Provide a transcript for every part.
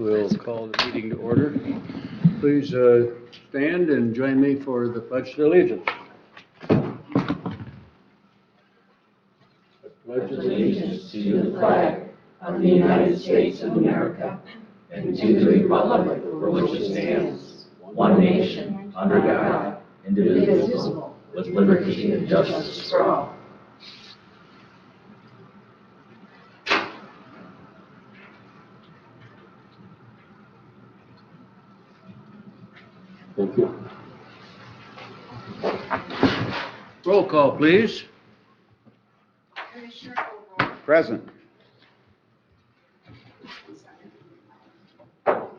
We'll call the meeting to order. Please stand and join me for the Pledge of Allegiance. Pledge allegiance to the flag of the United States of America and to the republic for which it stands, one nation, under God, indivisible, with liberty and justice for all. Thank you. Roll call, please. Commissioner Ogle. Present. All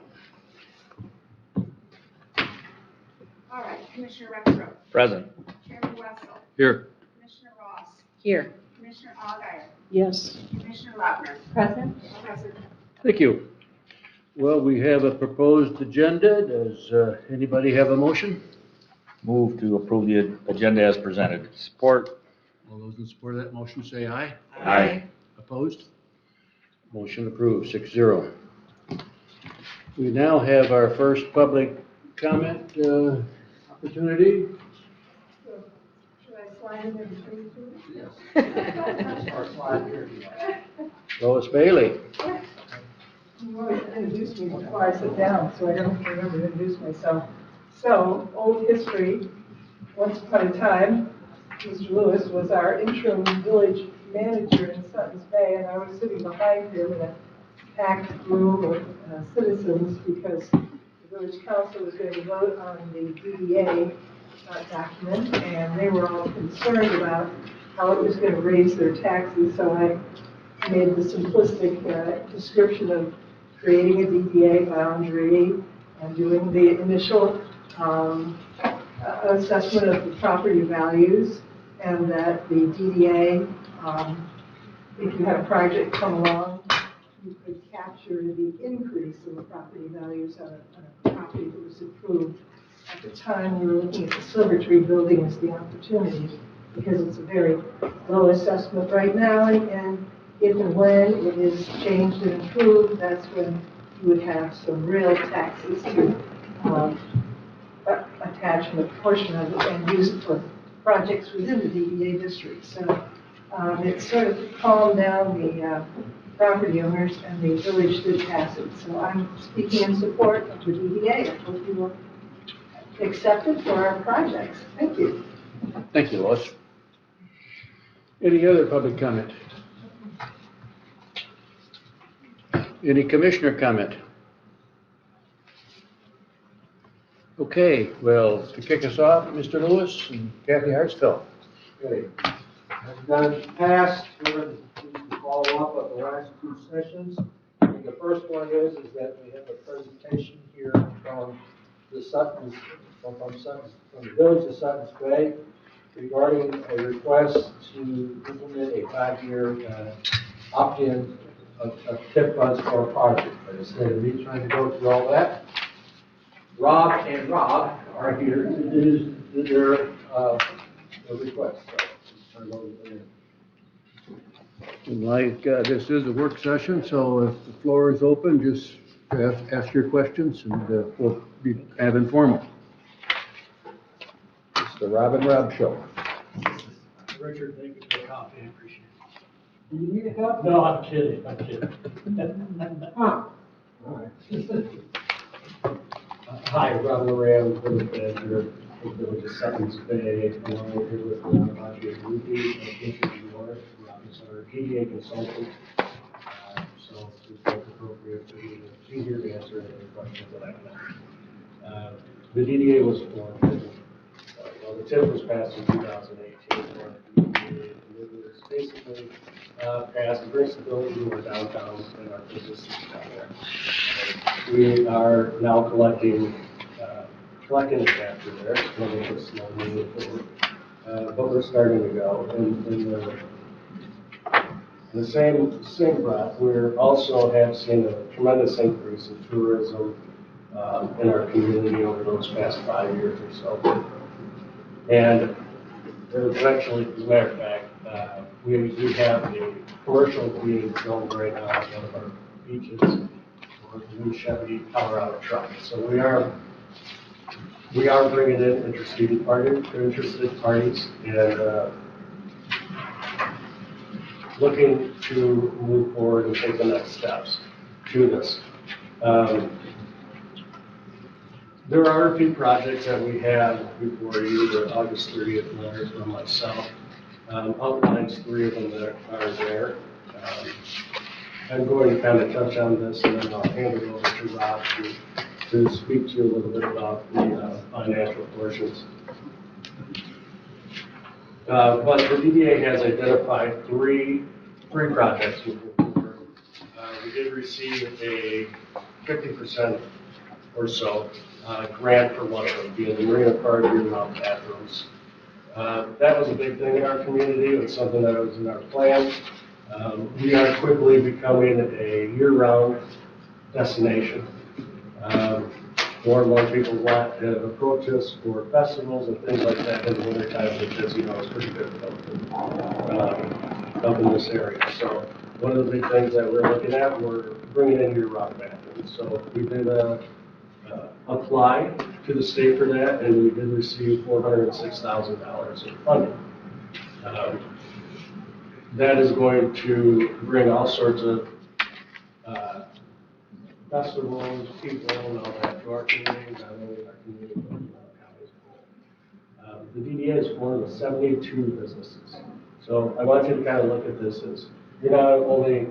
right, Commissioner Rexroth. Present. Chairman Wessel. Here. Commissioner Ross. Here. Commissioner Allgaier. Yes. Commissioner Lautner. Present. Present. Thank you. Well, we have a proposed agenda. Does anybody have a motion? Move to approve the agenda as presented. Support. All those in support of that motion say aye. Aye. Opposed? Motion approved, 6-0. We now have our first public comment opportunity. Should I slide in there between you? Yes. Lois Bailey. You always introduce me before I sit down, so I don't remember to introduce myself. So, old history. Once upon a time, Mr. Lewis was our interim village manager in Suttons Bay, and I was sitting behind him in a packed room of citizens because the village council was going to vote on the DDA document, and they were all concerned about how it was going to raise their taxes. So I made the simplistic description of creating a DDA boundary and doing the initial assessment of the property values, and that the DDA, if you had a project come along, you could capture the increase in the property values on a property that was approved. At the time, we were looking at the Silver Tree building as the opportunity, because it's a very low assessment right now, and if and when it is changed and improved, that's when you would have some real taxes to attach a portion of it and use it for projects within the DDA district. So it sort of calmed down the property owners, and the village did pass it. So I'm speaking in support of the DDA. I hope you will accept it for our projects. Thank you. Thank you, Lois. Any other public comment? Any commissioner comment? Okay, well, to kick us off, Mr. Lewis and Kathy Hartsfield. Okay. As done past, we're going to follow up on the last two sessions. And the first one is that we have a presentation here from the Suttons, from the village of Suttons Bay regarding a request to implement a 5-year opt-in of TIP funds for a project. But instead of me trying to go through all that, Rob and Rob are here to do their request. So, turn it over to them. Like, this is a work session, so if the floor is open, just ask your questions and we'll have informal. It's the Rob and Rob show. Richard, thank you for the coffee, I appreciate it. Do you need a cup? No, I'm kidding. Huh. All right. Hi, Rob Loran, village manager of the village of Suttons Bay. I'm here with Roger Ruby and Richard Morris. Rob is our DDA consultant. So it's appropriate for me to be here to answer any questions that I have. The DDA was formed, well, the TIF was passed in 2018. It was basically passed to bring stability to our downtown and our businesses down there. We are now collecting the chapter there. It's going to be slowly, but we're starting to go. In the same breath, we're also have seen a tremendous increase in tourism in our community over those past 5 years or so. And actually, as a matter of fact, we have a commercial being filmed right now on one of our beaches. with the new Chevy Colorado truck. So we are bringing in interested parties and looking to move forward and take the next steps to this. There are a few projects that we have before you, the August 30th letter from myself. Outlines 3 of them that are there. I'm going to kind of touch on this and then I'll hand it over to Rob to speak to you a little bit about the financial portions. But the DDA has identified three projects moving forward. We did receive a 50% or so grant for one of them, being the Marina Park year-round bathrooms. That was a big thing in our community. It was something that was in our plan. We are quickly becoming a year-round destination. More and more people want to approach us for festivals and things like that in the wintertime, because, you know, it's pretty difficult up in this area. So one of the big things that we're looking at, we're bringing in year-round bathrooms. So we did apply to the state for that, and we did receive $406,000 in funding. That is going to bring all sorts of festivals, people, and all that to our community, not only our community, but our counties. The DDA is one of the 72 businesses. So I want you to kind of look at this as you're not only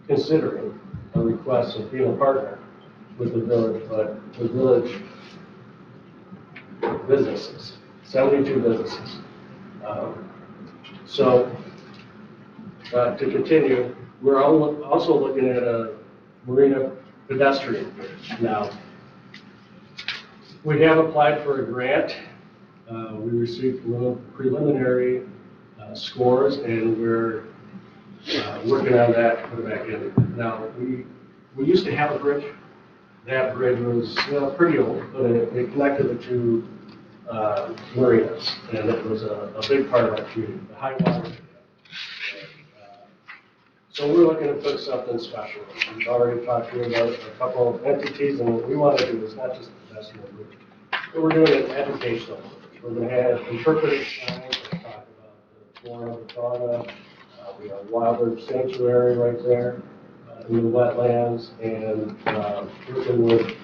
considering a request of being a partner with the village, but the village businesses, 72 businesses. To continue, we're also looking at a marina pedestrian bridge. Now, we have applied for a grant. We received preliminary scores, and we're working on that to put it back in. Now, we used to have a bridge. That bridge was pretty old, but it connected the two marinas, and it was a big part of our community, the high water. So we're looking to put something special. We've already talked to you about a couple of entities, and what we want to do is not just a pedestrian bridge, but we're doing an educational bridge. We're going to have interpretive signs that talk about the flora and fauna. We have a wildlife sanctuary right there in the wetlands, and working with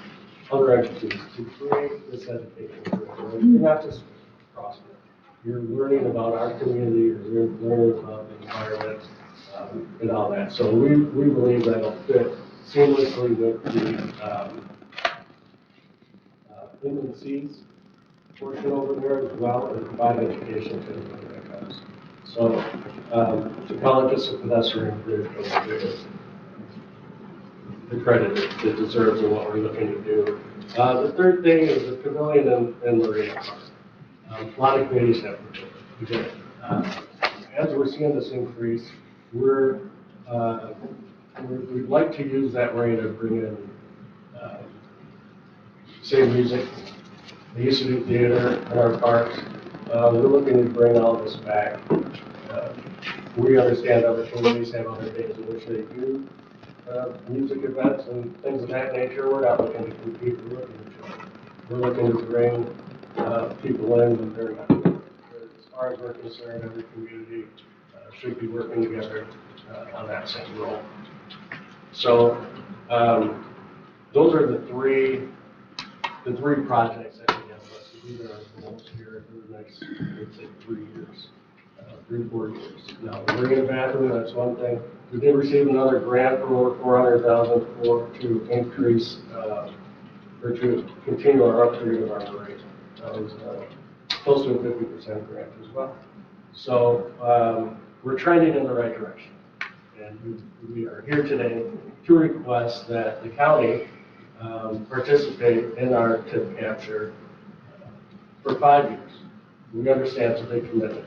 other entities to create this educational bridge. You're not just crossing it. You're learning about our community, you're learning about the environment, and all that. So we believe that'll fit seamlessly with the inland seas portion over there as well, and provide education to everybody that comes. So to call it just a pedestrian bridge, the credit it deserves and what we're looking to do. The third thing is the pavilion and Marina Park. A lot of communities have pavilions. As we're seeing this increase, we'd like to use that marina to bring in, say, music. They used to do theater in our parks. We're looking to bring all this back. We understand other communities have other days in which they do music events and things of that nature. We're not looking to compete. We're looking to bring people in when they're not. As far as we're concerned, every community should be working together on that same role. So those are the three projects that we have listed. These are our goals here for the next, let's say, 3 years, 3-4 years. Now, the marina bathroom, that's one thing. We did receive another grant for over $400,000 to increase or to continue our upgrade of our marina. That was close to a 50% grant as well. So we're trending in the right direction. And we are here today to request that the county participate in our tip capture for 5 years. We understand it's a big commitment.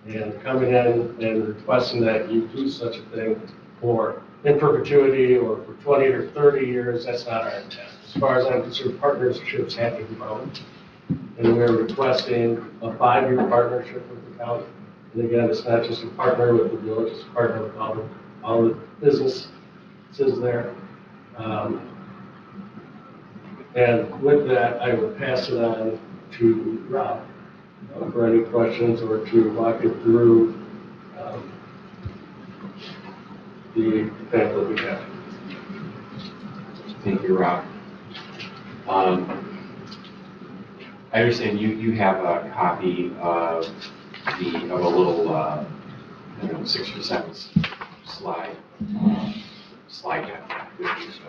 And coming in and requesting that you do such a thing in perpetuity or for 20 or 30 years, that's not our intent. As far as I'm concerned, partnerships have to grow. And we're requesting a 5-year partnership with the county. And again, it's not just a partner with the village, it's a partner with all the businesses there. And with that, I will pass it on to Rob for any questions or to walk it through the pamphlet we have. Thank you, Rob. I understand you have a copy of a little, I don't know, 6 or 7 slide deck with you, so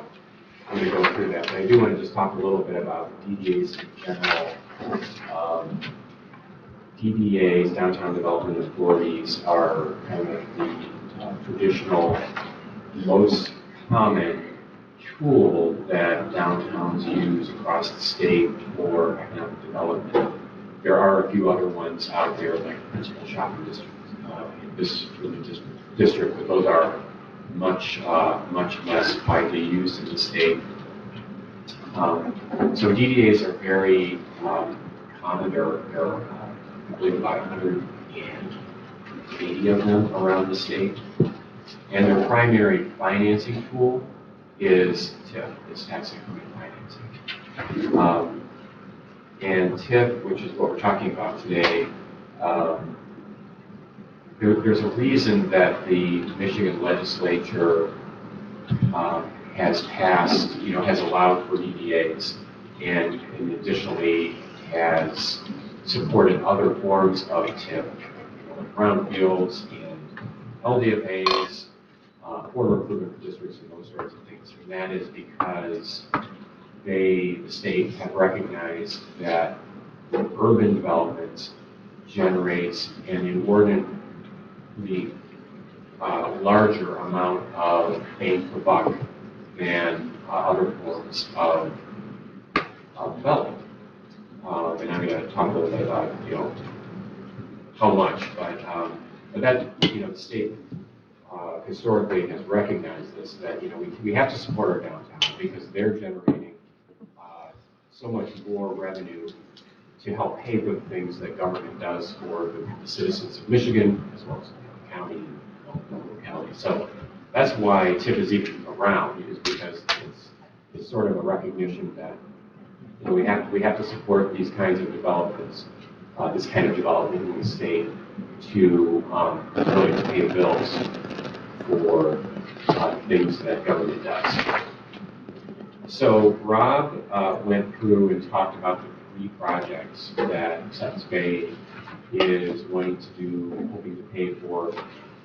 I'm going to go through that. But I do want to just talk a little bit about DDAs in general. DDAs, downtown development authorities, are kind of the traditional, most common tool that downtowns use across the state for economic development. There are a few other ones out there, like principal shopping district, business district, but those are much less widely used in the state. So DDAs are very common. There are, I believe, about 180 of them around the state, and their primary financing tool is TIF, tax increment financing. And TIF, which is what we're talking about today, there's a reason that the Michigan legislature has passed, has allowed for DDAs, and additionally has supported other forms of TIF, like brownfields and LDFAs, former improvement districts, and those sorts of things. And that is because the state have recognized that urban development generates an inordinately larger amount of bang for buck than other forms of development. And I'm going to talk a little bit about, how much, but that, the state historically has recognized this, that, we have to support our downtown because they're generating so much more revenue to help pay for the things that government does for the citizens of Michigan, as well as the county and locality. So that's why TIF is even around, is because it's sort of a recognition that we have to support these kinds of developments, this kind of development in the state to really pay the bills for things that government does. So Rob went through and talked about the 3 projects that Suttons Bay is wanting to do, hoping to pay for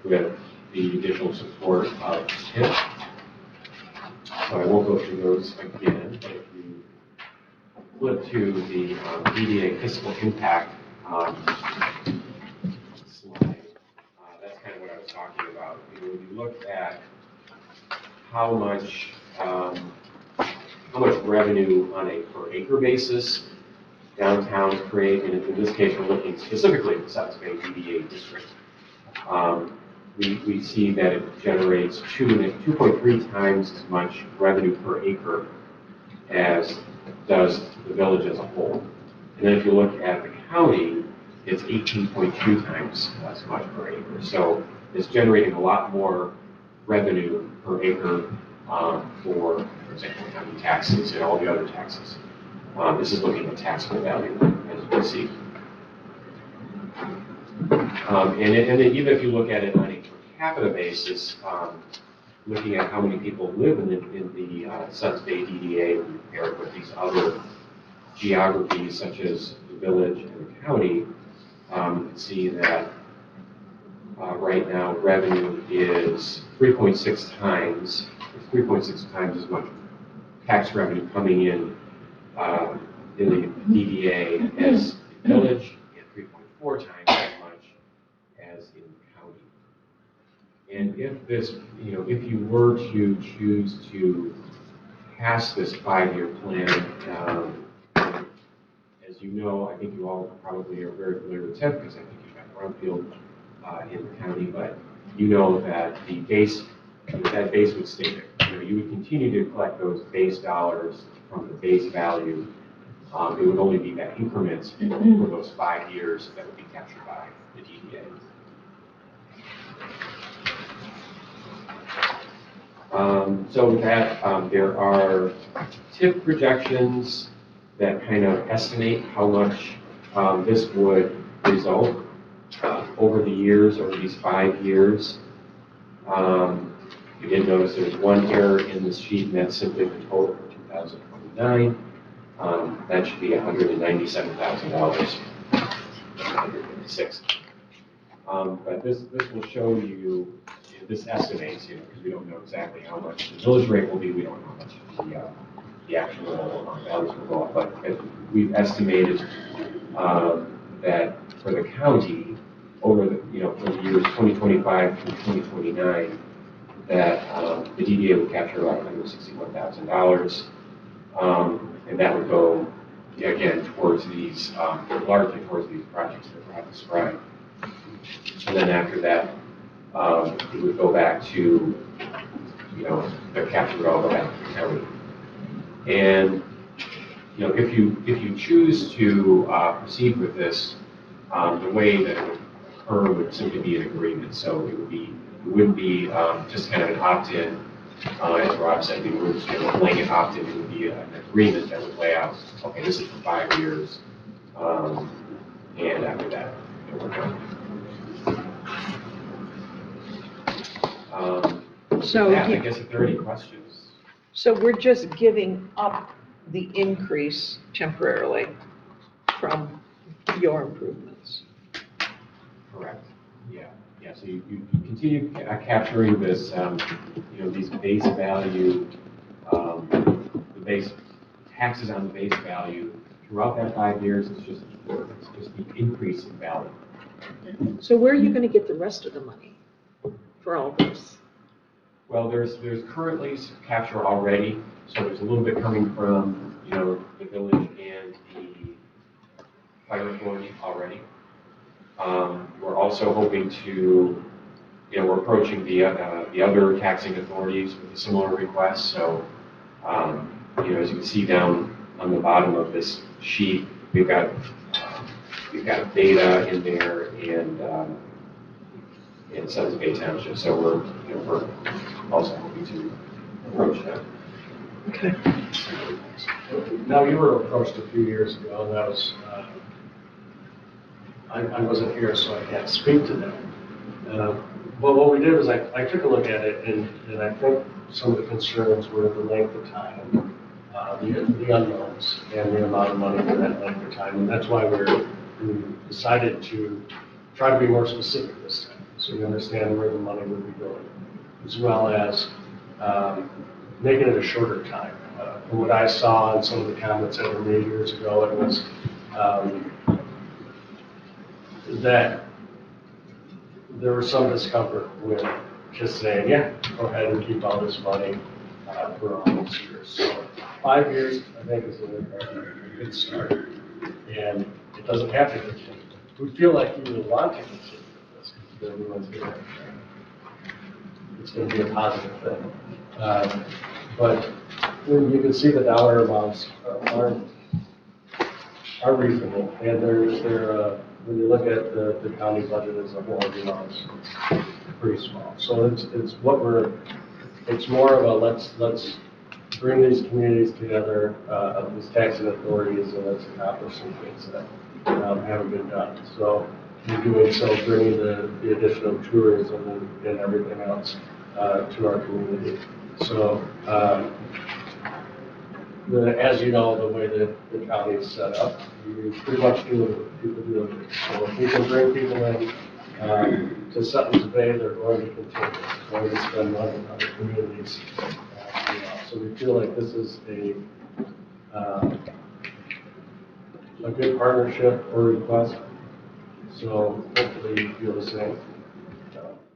with the additional support of TIF. So I won't go through those again, but if you flip to the DDA fiscal impact slide, that's kind of what I was talking about. When you look at how much revenue on a per acre basis downtowns create, and in this case we're looking specifically at the Suttons Bay DDA district, we see that it generates 2.3 times as much revenue per acre as does the village as a whole. And then if you look at the county, it's 18.2 times as much per acre. So it's generating a lot more revenue per acre for example, county taxes and all the other taxes. This is looking at taxable value, as you can see. And then even if you look at it on a per capita basis, looking at how many people live in the Suttons Bay DDA when compared with these other geographies such as the village and the county, you can see that right now revenue is 3.6 times as much tax revenue coming in the DDA as the village, and 3.4 times as much as in the county. And if this, if you were to choose to pass this 5-year plan, as you know, I think you all probably are very familiar with TIF because I think you've got brownfield in the county, but you know that the base, that base would stay there. You would continue to collect those base dollars from the base value. It would only be that increment for those 5 years that would be captured by the DDA. So with that, there are TIP projections that kind of estimate how much this would result over the years, over these 5 years. You did notice there's one error in this sheet, and that's simply the total for 2029. That should be $197,000. 156. But this will show you, this estimates, because we don't know exactly how much the village rate will be, we don't know how much the actual values will go up, but we've estimated that for the county, over the, for the years 2025 through 2029, that the DDA would capture about $161,000, and that would go, again, towards these, largely towards these projects that Rob described. And then after that, it would go back to, the capture would all go back to the county. And, if you choose to proceed with this, the way that it would occur would simply be an agreement. So it wouldn't be just kind of an opt-in, as Rob said, we wouldn't just a blanket opt-in. It would be an agreement that would lay out, okay, this is for 5 years, and after that, we're done. So, I guess if there are any questions. so we're just giving up the increase temporarily from your improvements. Correct. Yeah. So you continue capturing this, these base value, the base taxes on the base value throughout that 5 years. It's just the increase in value. So where are you going to get the rest of the money for all this? Well, there's currently capture already, so there's a little bit coming from, the village and the fire authority already. We're also hoping to, we're approaching the other taxing authorities with a similar request. So, as you can see down on the bottom of this sheet, we've got data in there and Suttons Bay Township. So we're also hoping to approach them. Okay. Now, you were approached a few years ago, and that was, I wasn't here, so I can't speak to that. But what we did was I took a look at it, and I think some of the concerns were the length of time, the unknowns, and the amount of money for that length of time. And that's why we decided to try to be more specific this time, so you understand where the money would be going, as well as making it a shorter time. From what I saw in some of the comments that were made years ago, it was that there was some discomfort with just saying, yeah, go ahead and keep all this money for all these years. So 5 years, I think, is a good start. And it doesn't have to continue. We feel like you would want to continue with this because everyone's going to, it's going to be a positive thing. But you can see the dollar amounts are reasonable, and they're when you look at the county budget as a whole, it's pretty small. So it's more of a let's bring these communities together, these taxing authorities, and let's accomplish some things that haven't been done. So in doing so, bringing the additional tourism and everything else to our community. So as you know, the way that the county is set up, you pretty much do what people do. So if we can bring people in to Suttons Bay, they're going to continue. They're going to spend money on the communities. So we feel like this is a good partnership or request. So hopefully you feel the same.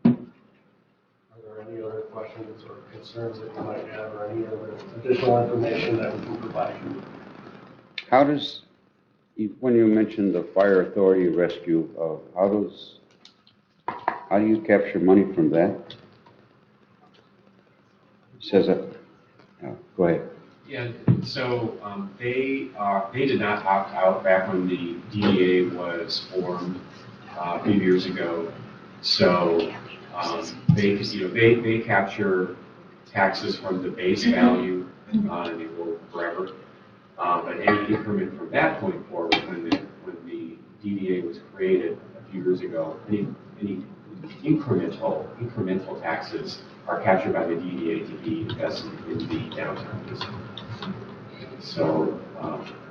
Are there any other questions or concerns that you might have, or any other additional information that we can provide you? How does, when you mentioned the fire authority rescue, how do you capture money from that? It says that. Go ahead. Yeah, so they did not opt out back when the DDA was formed a few years ago. So they capture taxes from the base value, and they will forever. But any increment from that point forward, when the DDA was created a few years ago, any incremental taxes are captured by the DDA to be invested in the downtown district. So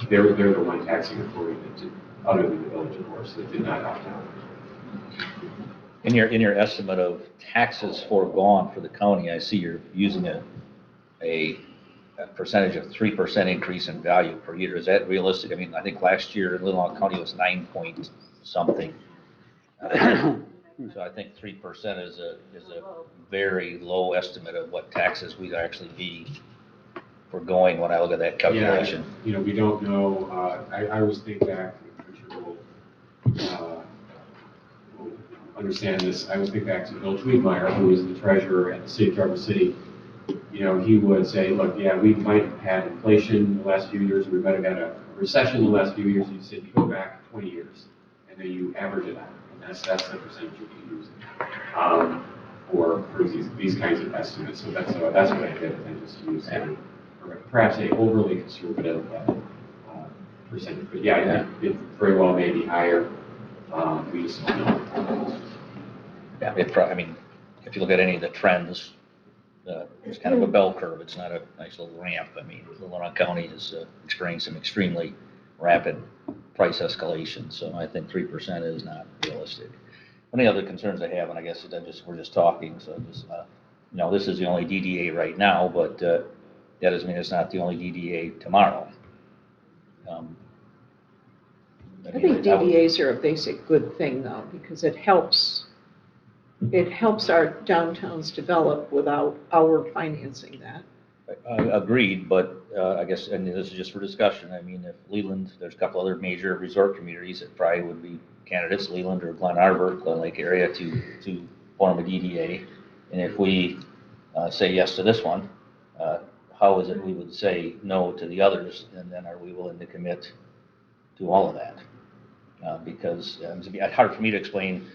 they're the one taxing authority that did, other than the village, of course, that did not opt out. In your estimate of taxes foregone for the county, I see you're using a percentage of 3% increase in value per year. Is that realistic? I mean, I think last year Leelanau County was 9 point something. So I think 3% is a very low estimate of what taxes we'd actually be foregoing when I look at that calculation. Yeah, we don't know. I always think back, Richard will understand this. I always think back to Bill Tweedmeyer, who was the treasurer at the city of Traverse City. He would say, look, yeah, we might have had inflation in the last few years, we might have had a recession in the last few years. He said, you go back 20 years, and then you average it out. And that's the percentage you can use for these kinds of estimates. So that's what I did, and just use perhaps a overly conservative percentage. But yeah, it very well may be higher. We just don't know. Yeah, I mean, if you look at any of the trends, it's kind of a bell curve. It's not a nice little ramp. I mean, Leelanau County is experiencing extremely rapid price escalation, so I think 3% is not realistic. Any other concerns I have, and I guess we're just talking, so this is the only DDA right now, but that doesn't mean it's not the only DDA tomorrow. I think DDAs are a basic good thing though, because it helps our downtowns develop without our financing that. Agreed, but I guess, and this is just for discussion, I mean, if Leland, there's a couple other major resort communities that probably would be candidates, Leland or Glen Arbor, Glen Lake area, to form a DDA. And if we say yes to this one, how is it we would say no to the others, and then are we willing to commit to all of that? Because it'd be hard for me to explain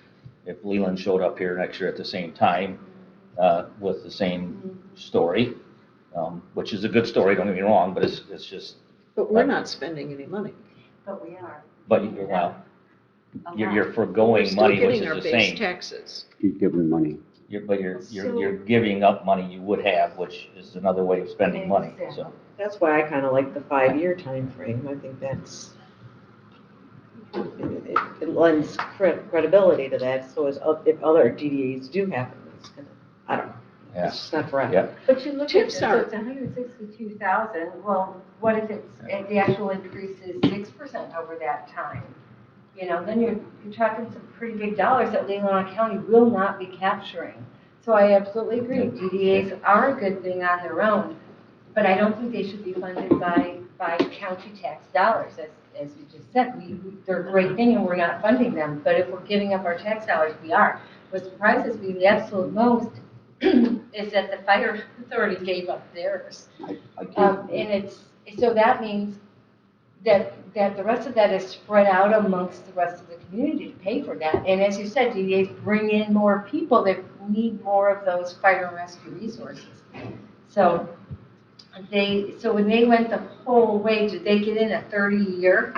if Leland showed up here next year at the same time with the same story, which is a good story, don't get me wrong, but it's just. But we're not spending any money. But we are. But you're foregoing money, which is the same. We're still getting our base taxes. You're giving money. You're giving up money you would have, which is another way of spending money. So that's why I kind of like the 5-year time frame. I think it lends credibility to that. So if other DDAs do happen, it's gonna, I don't know. yeah. It's just not forever. Yeah. But you look at this, Tips so are- it's 162,000. Well, what if the actual increase is 6% over that time? Then you're talking some pretty big dollars that Leelanau County will not be capturing. So I absolutely agree. DDAs are a good thing on their own, but I don't think they should be funded by county tax dollars. As you just said, they're a great thing and we're not funding them. But if we're giving up our tax dollars, we are. What surprises me the absolute most is that the fire authority gave up theirs. So that means that the rest of that is spread out amongst the rest of the community to pay for that. And as you said, DDAs bring in more people that need more of those fire and rescue resources. So when they went the whole way, did they get in a 30-year?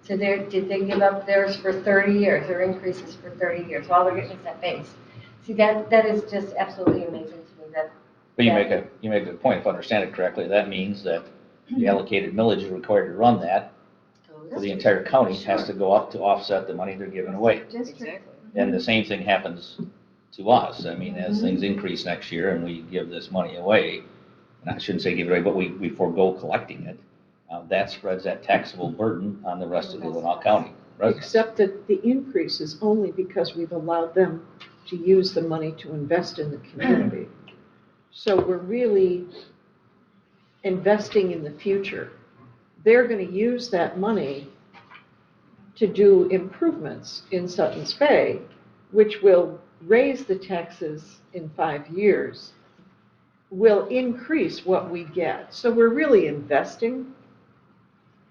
So did they give up theirs for 30 years, their increases for 30 years? All they're getting is that base. See, that is just absolutely amazing to me. But you make a good point. If I understand it correctly, that means that the allocated millage is required to run that for the entire county has to go up to offset the money they're giving away. Exactly. And the same thing happens to us. I mean, as things increase next year and we give this money away, and I shouldn't say give it away, but we forego collecting it, that spreads that taxable burden on the rest of the Leelanau County residents. Except that the increase is only because we've allowed them to use the money to invest in the community. So we're really investing in the future. They're going to use that money to do improvements in Sutton's Bay, which will raise the taxes in 5 years, will increase what we get. So we're really investing.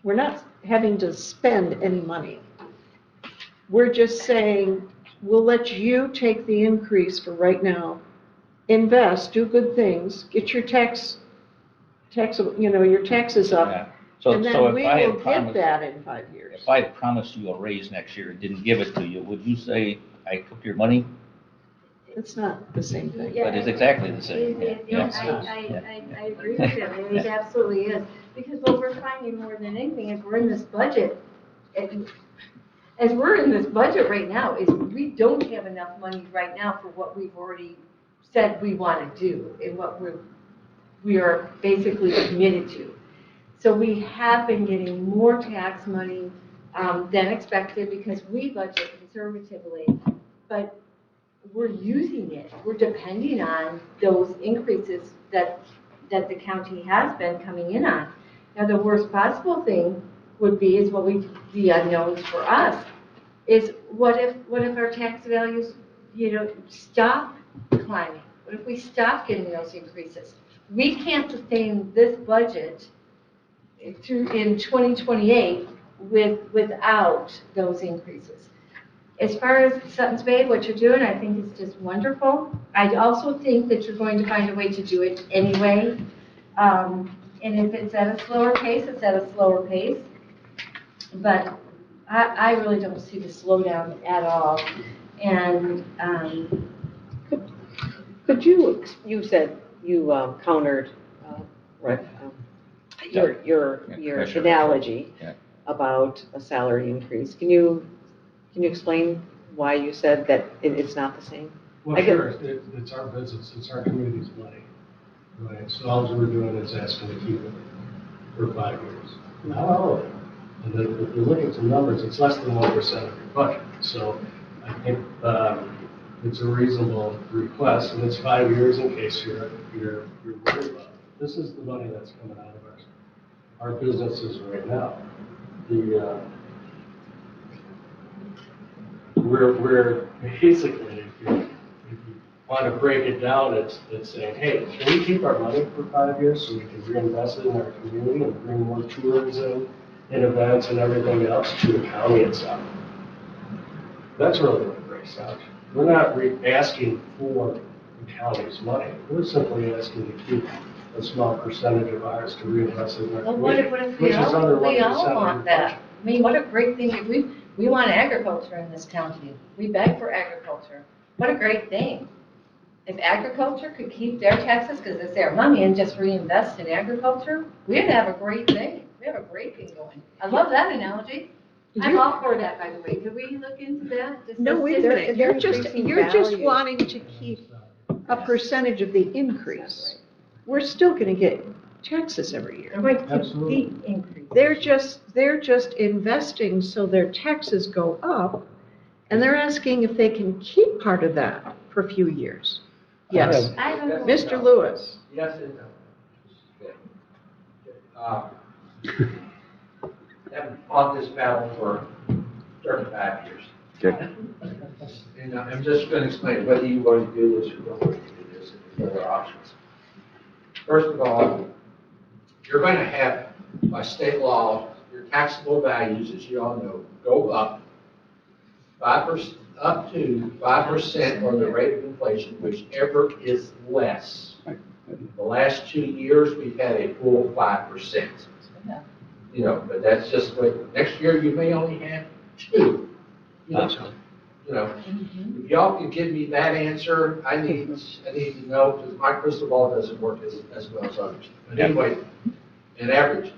We're not having to spend any money. We're just saying, we'll let you take the increase for right now invest, do good things, get your your taxes up, Yeah. So, and so then if we I will had get promised, that in 5 years. if I had promised you a raise next year and didn't give it to you, would you say I took your money? It's not the same thing. But it's exactly the same. Yeah. I agree with him, it absolutely is, because what we're finding more than anything is we're in this budget, as we're in this budget right now, is we don't have enough money right now for what we've already said we want to do, and what we are basically committed to. So we have been getting more tax money than expected because we budget conservatively, but we're using it. We're depending on those increases that the county has been coming in on. Now, the worst possible thing would be is the unknowns for us is what if our tax values, stop climbing? What if we stop getting those increases? We can't sustain this budget through in 2028 without those increases. As far as Sutton's Bay, what you're doing, I think is just wonderful. I also think that you're going to find a way to do it anyway. And if it's at a slower pace, it's at a slower pace. But I really don't see the slowdown at all. And Could you said you countered your Commissioner. analogy Yeah. about a salary increase. Can you explain why you said that it's not the same? Well, sure, it's our business, it's our community's money, right? So all we're doing is asking to keep it for 5 years, not all of it. And then if you look at some numbers, it's less than 1% of your budget. So I think it's a reasonable request, and it's 5 years in case you're worried about it. This is the money that's coming out of our businesses right now. We're basically, if you want to break it down, it's saying, hey, can we keep our money for 5 years so we can reinvest it in our community and bring more tourism and events and everything else to the county itself? That's really what it breaks out. We're not asking for the county's money. We're simply asking to keep a small percentage of ours to reinvest in our well, community, what if which is under 1% we all of your want that? budget. I mean, what a great thing. If we want agriculture in this county. We beg for agriculture. What a great thing. If agriculture could keep their taxes, because it's their money, and just reinvest in agriculture, we'd have a great thing. We have a great thing going. I love that analogy. I'm all for that, by the way. Could we look into that? Just No, wait a specific- minute, you're just wanting to keep a percentage of the increase. We're still going to get taxes every year. I'm going to keep Absolutely. the increase. They're just investing so their taxes go up, and they're asking if they can keep part of that for a few years. Yes, I don't know. Mr. Lewis. Yes and no. I've fought this battle for 35 years. Okay. And I'm just going to explain whether you want to do this or don't want to do this, and there's other options. First of all, you're going to have, by state law, your taxable values, as you all know, go up 5%, up to 5% or the rate of inflation, whichever is less. The last 2 years, we've had a full 5%. But that's just what, next year you may only have 2. If y'all can give me that answer, I need to know, because my crystal ball doesn't work as well as others. But anyway, an average.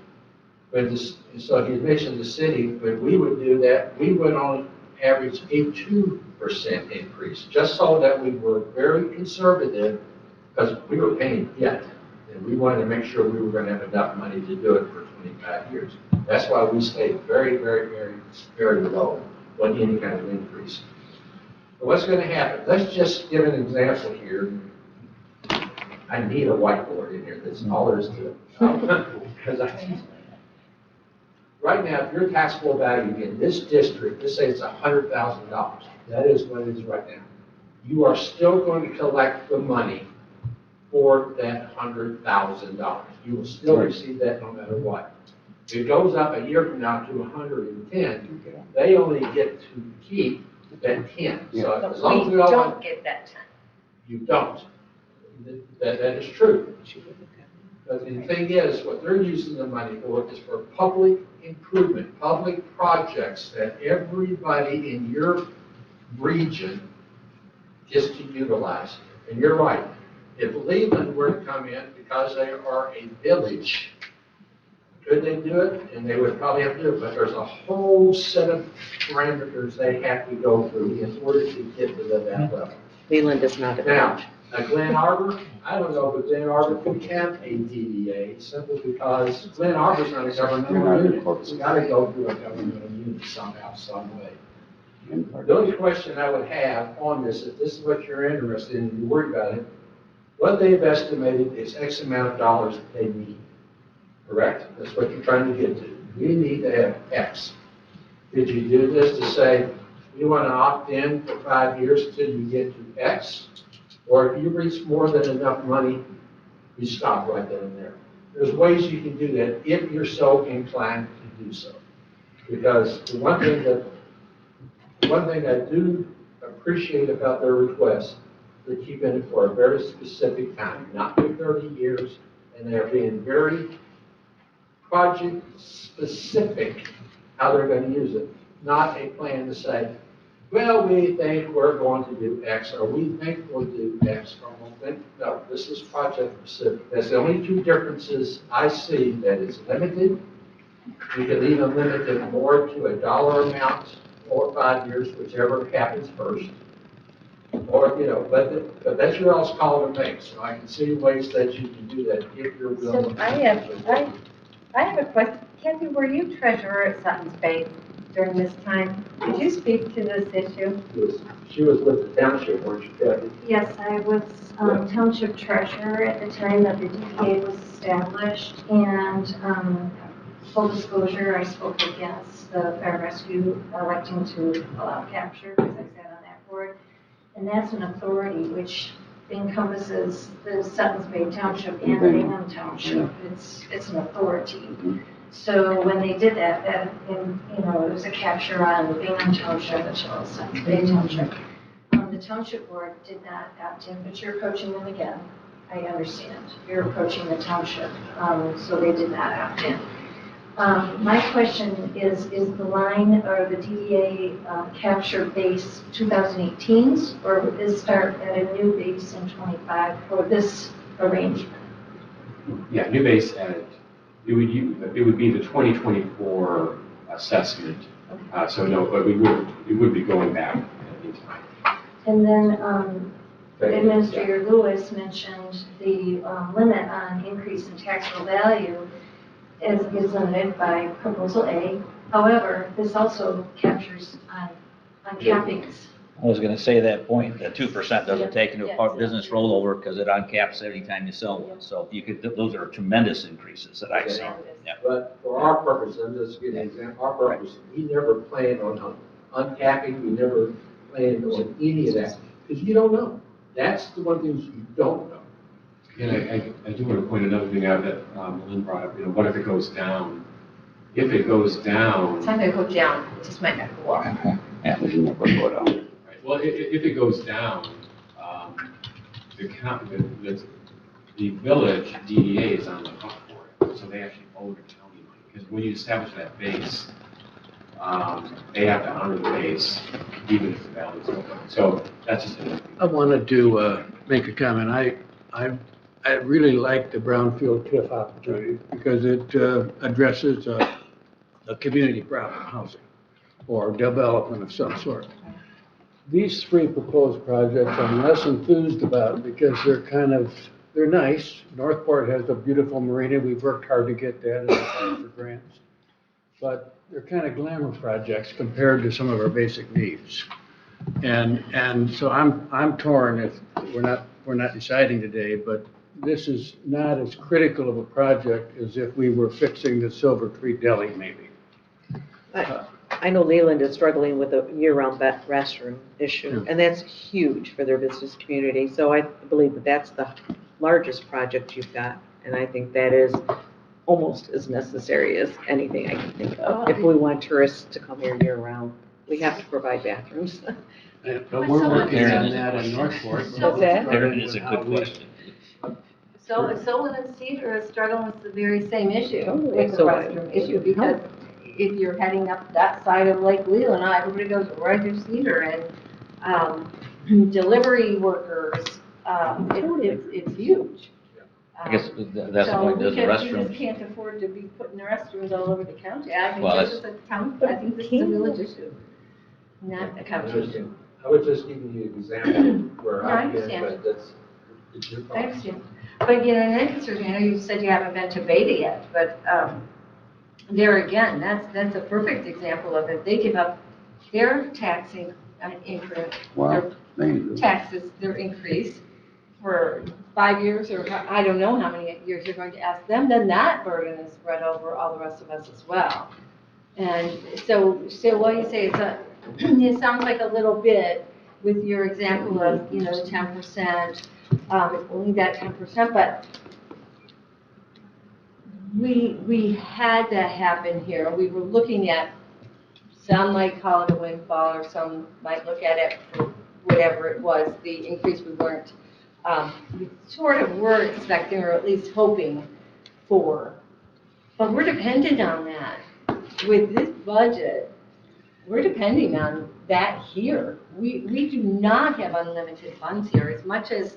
So he mentioned the city, when we would do that, we would on average a 2% increase, just so that we were very conservative, because we were paying debt, and we wanted to make sure we were going to have enough money to do it for 25 years. That's why we stayed very, very, very, very low on any kind of increase. But what's going to happen? Let's just give an example here. I need a whiteboard in here. That's all there is to it. Because right now, if your taxable value in this district, let's say it's $100,000. That is what it is right now. You are still going to collect the money for that $100,000. You will still receive that no matter what. If it goes up a year from now to 110, they only get to keep that 10. So But as long as we we all don't get that 10. you don't. that is true. But the thing is, what they're using the money for is for public improvement, public projects that everybody in your region gets to utilize. And you're right, if Leland were to come in, because they are a village, could they do it? And they would probably have to do it, but there's a whole set of parameters they have to go through in order to get to that level. Leland is not a Now, village. Glen Arbor, I don't know if Glen Arbor could have a DDA simply because Glen Arbor's not a governmental unit. It's got to go through a governmental unit somehow, some way. The only question I would have on this, if this is what you're interested in and you're worried about it, what they've estimated is X amount of dollars that they need. Correct? That's what you're trying to get to. We need to have X. Did you do this to say, you want to opt in for 5 years until you get to X? Or if you reach more than enough money, you stop right then and there. There's ways you can do that if you're so inclined to do so. Because the one thing I do appreciate about their request, they're keeping it for a very specific time, not for 30 years, and they're being very project specific how they're going to use it, not a plan to say, well, we think we're going to do X, or we think we'll do X, or we'll think, no, this is project specific. That's the only two differences I see, that it's limited. You can even limit it more to a dollar amount, or 5 years, whichever happens first. Or, but that's your all's call to make, so I can see ways that you can do that if you're willing. So I have a question. Kathy, were you treasurer at Sutton's Bay during this time? Did you speak to this issue? She was with the township, weren't you, Kathy? Yes, I was township treasurer at the time that the DPA was established, and full disclosure, I spoke against the fire rescue electing to allow capture, because I sat on that board, and that's an authority which encompasses the Suttons Bay Township and Bingham Township. It's an authority. So when they did that, it was a capture on Bingham Township as well as Suttons Bay Township. The township board did not opt in, but you're approaching them again. I understand. You're approaching the township, so they did not opt in. My question is the line or the DDA capture base 2018s, or would this start at a new base in 25 for this arrangement? Yeah, new base added. It would be the 2024 assessment. So no, but we would be going back at any time. And then Administrator Lewis mentioned the limit on increase in taxable value is limited by Proposal A. However, this also captures on cappings. I was gonna say that point, that 2% doesn't take into account business rollover, because it uncaps every time you sell one. So you could, those are tremendous increases that I've seen. Yeah. But for our purpose, I'm just giving an example, our purpose, we never planned on uncapping, we never planned on any of that, because you don't know. That's the one thing you don't know. And I do want to point another thing out that Lynn brought up, what if it goes down? If it goes down. It's not going to go down, it just might not go up. Yeah, it doesn't never go down. Right. Well, if it goes down, the village DDA is on the hook for it, so they actually owe the county money. Because when you establish that base, they have to honor the base, even if the value's open. So that's just an. I wanted to make a comment. I really like the brownfield TIF opportunity because it addresses a community problem, housing, or development of some sort. These three proposed projects I'm less enthused about because they're nice. Northport has a beautiful marina. We've worked hard to get that and applied for grants. But they're kind of glamour projects compared to some of our basic needs. And so I'm torn if we're not deciding today, but this is not as critical of a project as if we were fixing the Silver Creek Deli maybe. I know Leland is struggling with a year-round restroom issue, and that's huge for their business community. So I believe that that's the largest project you've got, and I think that is almost as necessary as anything I can think of. If we want tourists to come here year-round, we have to provide bathrooms. But we're working on that in Northport. What's that? There is a good question. Solon and Cedar is struggling with the very same issue, Totally. with the So- restroom issue, because if you're heading up that side of Lake Leelanau, everybody goes right through Cedar, and delivery workers, it's huge. I guess that's the point, does the So we restroom, just can't afford to be putting the restrooms all over the county. I think Well, this is a town, I think this is a village issue, not a county issue. I was just giving you an example of where No, I I've been, understand. but it's your I problem. understand. But, you know, in Lancaster, I know you said you haven't been to Beta yet, but there again, that's a perfect example of it. They give up their taxing increment, Well, there you go. taxes, their increase for 5 years, or I don't know how many years you're going to ask them, then that burden is spread over all the rest of us as well. And so what you say is that, it sounds like a little bit with your example of, you know, the 10%, only that 10%, but we had that happen here. We were looking at, some might call it a windfall, or some might look at it for whatever it was, the increase we weren't, we sort of were expecting, or at least hoping for. But we're dependent on that. With this budget, we're depending on that here. We do not have unlimited funds here. As much as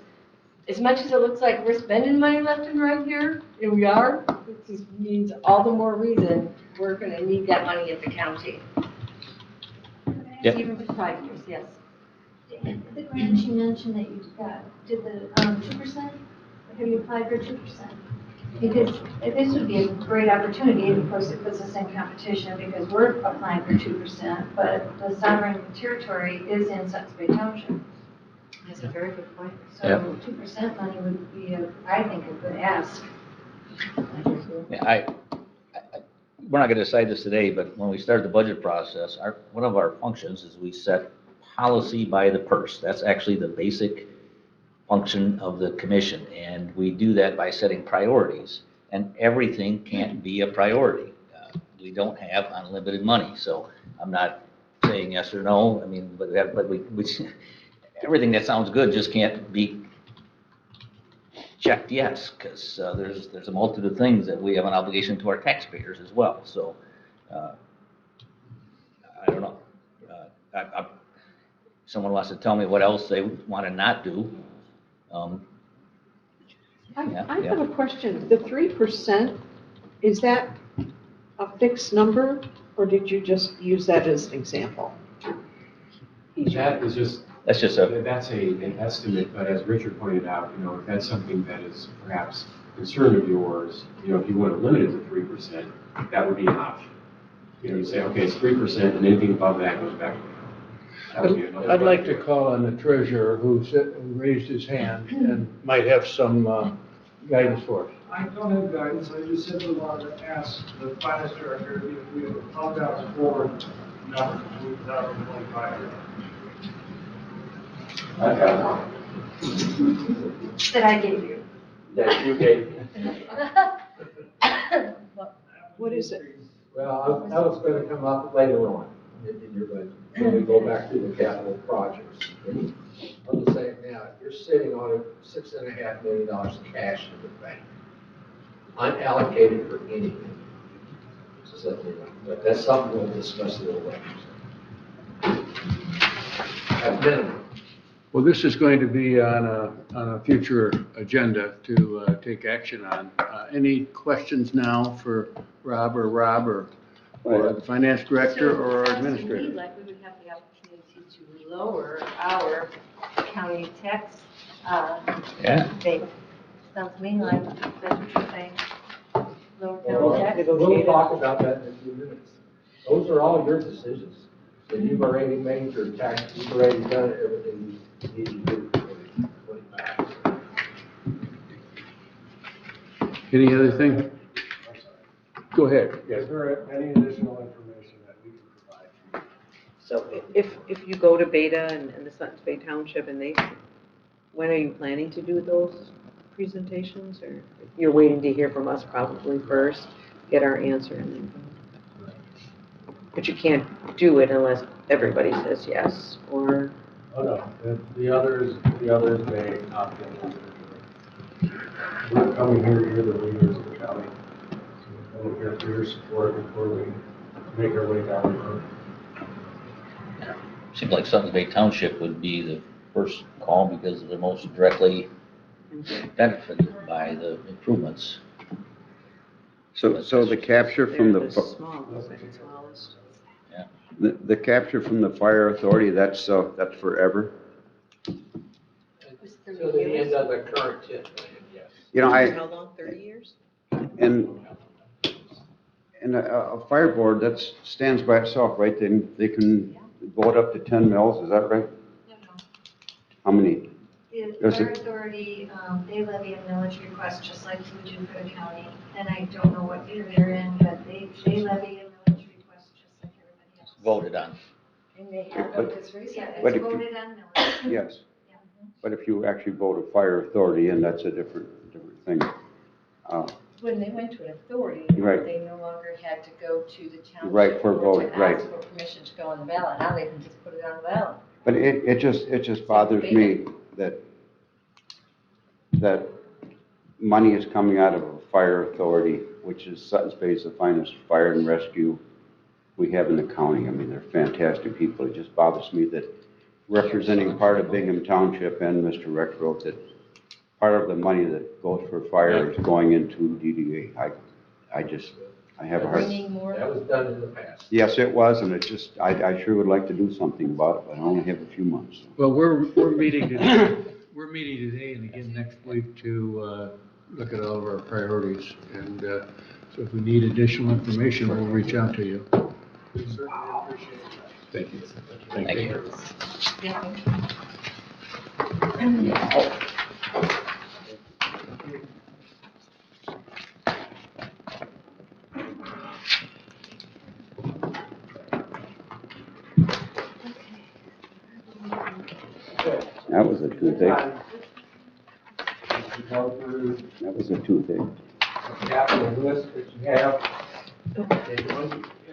it looks like we're spending money left and right here, and we are, it just means all the more reason we're gonna need that money at the county. Yep. Even for 5 years, yes. The grant you mentioned that you got, did the 2%? Have you applied for 2%? Because this would be a great opportunity, and of course it puts us in competition because we're applying for 2%, but the sovereign territory is in Suttons Bay Township. That's a very good point. So Yep. 2% money would be, I think, a good ask. yeah, we're not gonna decide this today, but when we start the budget process, one of our functions is we set policy by the purse. That's actually the basic function of the commission, and we do that by setting priorities, and everything can't be a priority. We don't have unlimited money, so I'm not saying yes or no, I mean, but everything that sounds good just can't be checked yes, because there's a multitude of things that we have an obligation to our taxpayers as well, so, I don't know. Someone wants to tell me what else they want to not do. I have a question. The 3%, is that a fixed number, or did you just use that as an example? That is just, That's just that's an estimate, but as Richard pointed out, you know, if that's something that is perhaps a concern of yours, you know, if you want to limit it to 3%, that would be an option. You know, you say, okay, it's 3%, and anything above that goes back to the county. That would be another I'd like way to call on the treasurer who raised his hand and might have some guidance for us. I don't have guidance, I just simply wanted to ask the finance director if we have a pump out forward number for 2025. That I gave you. That you gave me. What is it? Well, that was gonna come up later on in your budget, when we go back to the capital projects. I'm just saying now, you're sitting on $6.5 million of cash in the bank, unallocated for anything. Just let me know, but that's something we'll discuss a little later. At minimum. Well, this is going to be on a future agenda to take action on. Any questions now for Rob or the finance director or our So, administrator? sounds to me like we would have the opportunity to lower our county tax, thing. Sounds to me like that's what you're saying. Lower county tax. We'll talk about that in a few minutes. Those are all your decisions. So you've already made your tax, you've already done everything you need to do for 2025. Any other thing? Go ahead. Is there any additional information that we can provide? So if you go to Beta and the Suttons Bay Township and when are you planning to do those presentations? Or you're waiting to hear from us probably first, get our answer and then go? But you can't do it unless everybody says yes, or? Oh, no, the others may opt in individually. We're coming here to hear the leaders of the county. So we're here for your support before we make our way down the road. Seems like Suttons Bay Township would be the first call because they're most directly benefited by the improvements. So the capture from They're the, second smallest. the capture from the fire authority, that's forever? Till the end of the current TIF plan, yes. You know, How long, 30 years? and a fire board, that stands by itself, right? They can vote up to 10 mills, is that right? No. How many? The Is fire it- authority, they levy a millage request just like we do for the county. And I don't know what year they're in, but they levy a millage request just like everybody else. Voted on. And they have But- this recently. Yeah, But it's if you- voted on millage. Yes. Yeah. But if you actually vote a fire authority, and that's a different thing. When they went to an authority, Right. they no longer had to go to the township. Right, for or vote, to right. ask for permission to go on the ballot. Now they can just put it on the ballot. But it just bothers me that money is coming out of a fire authority, which is Suttons Bay is the finest fire and rescue we have in the county. I mean, they're fantastic people. It just bothers me that representing part of Bingham Township and Mr. Rex wrote that part of the money that goes for fire is going into DDA. I have a hard. Bringing more. That was done in the past. Yes, it was, and I sure would like to do something about it, but I only have a few months. Well, we're meeting today, and again next week to look at all of our priorities. And so if we need additional information, we'll reach out to you. We certainly appreciate that. Thank you. Thank you. That was a toothache. As you go through That was a toothache. the capital list that you have,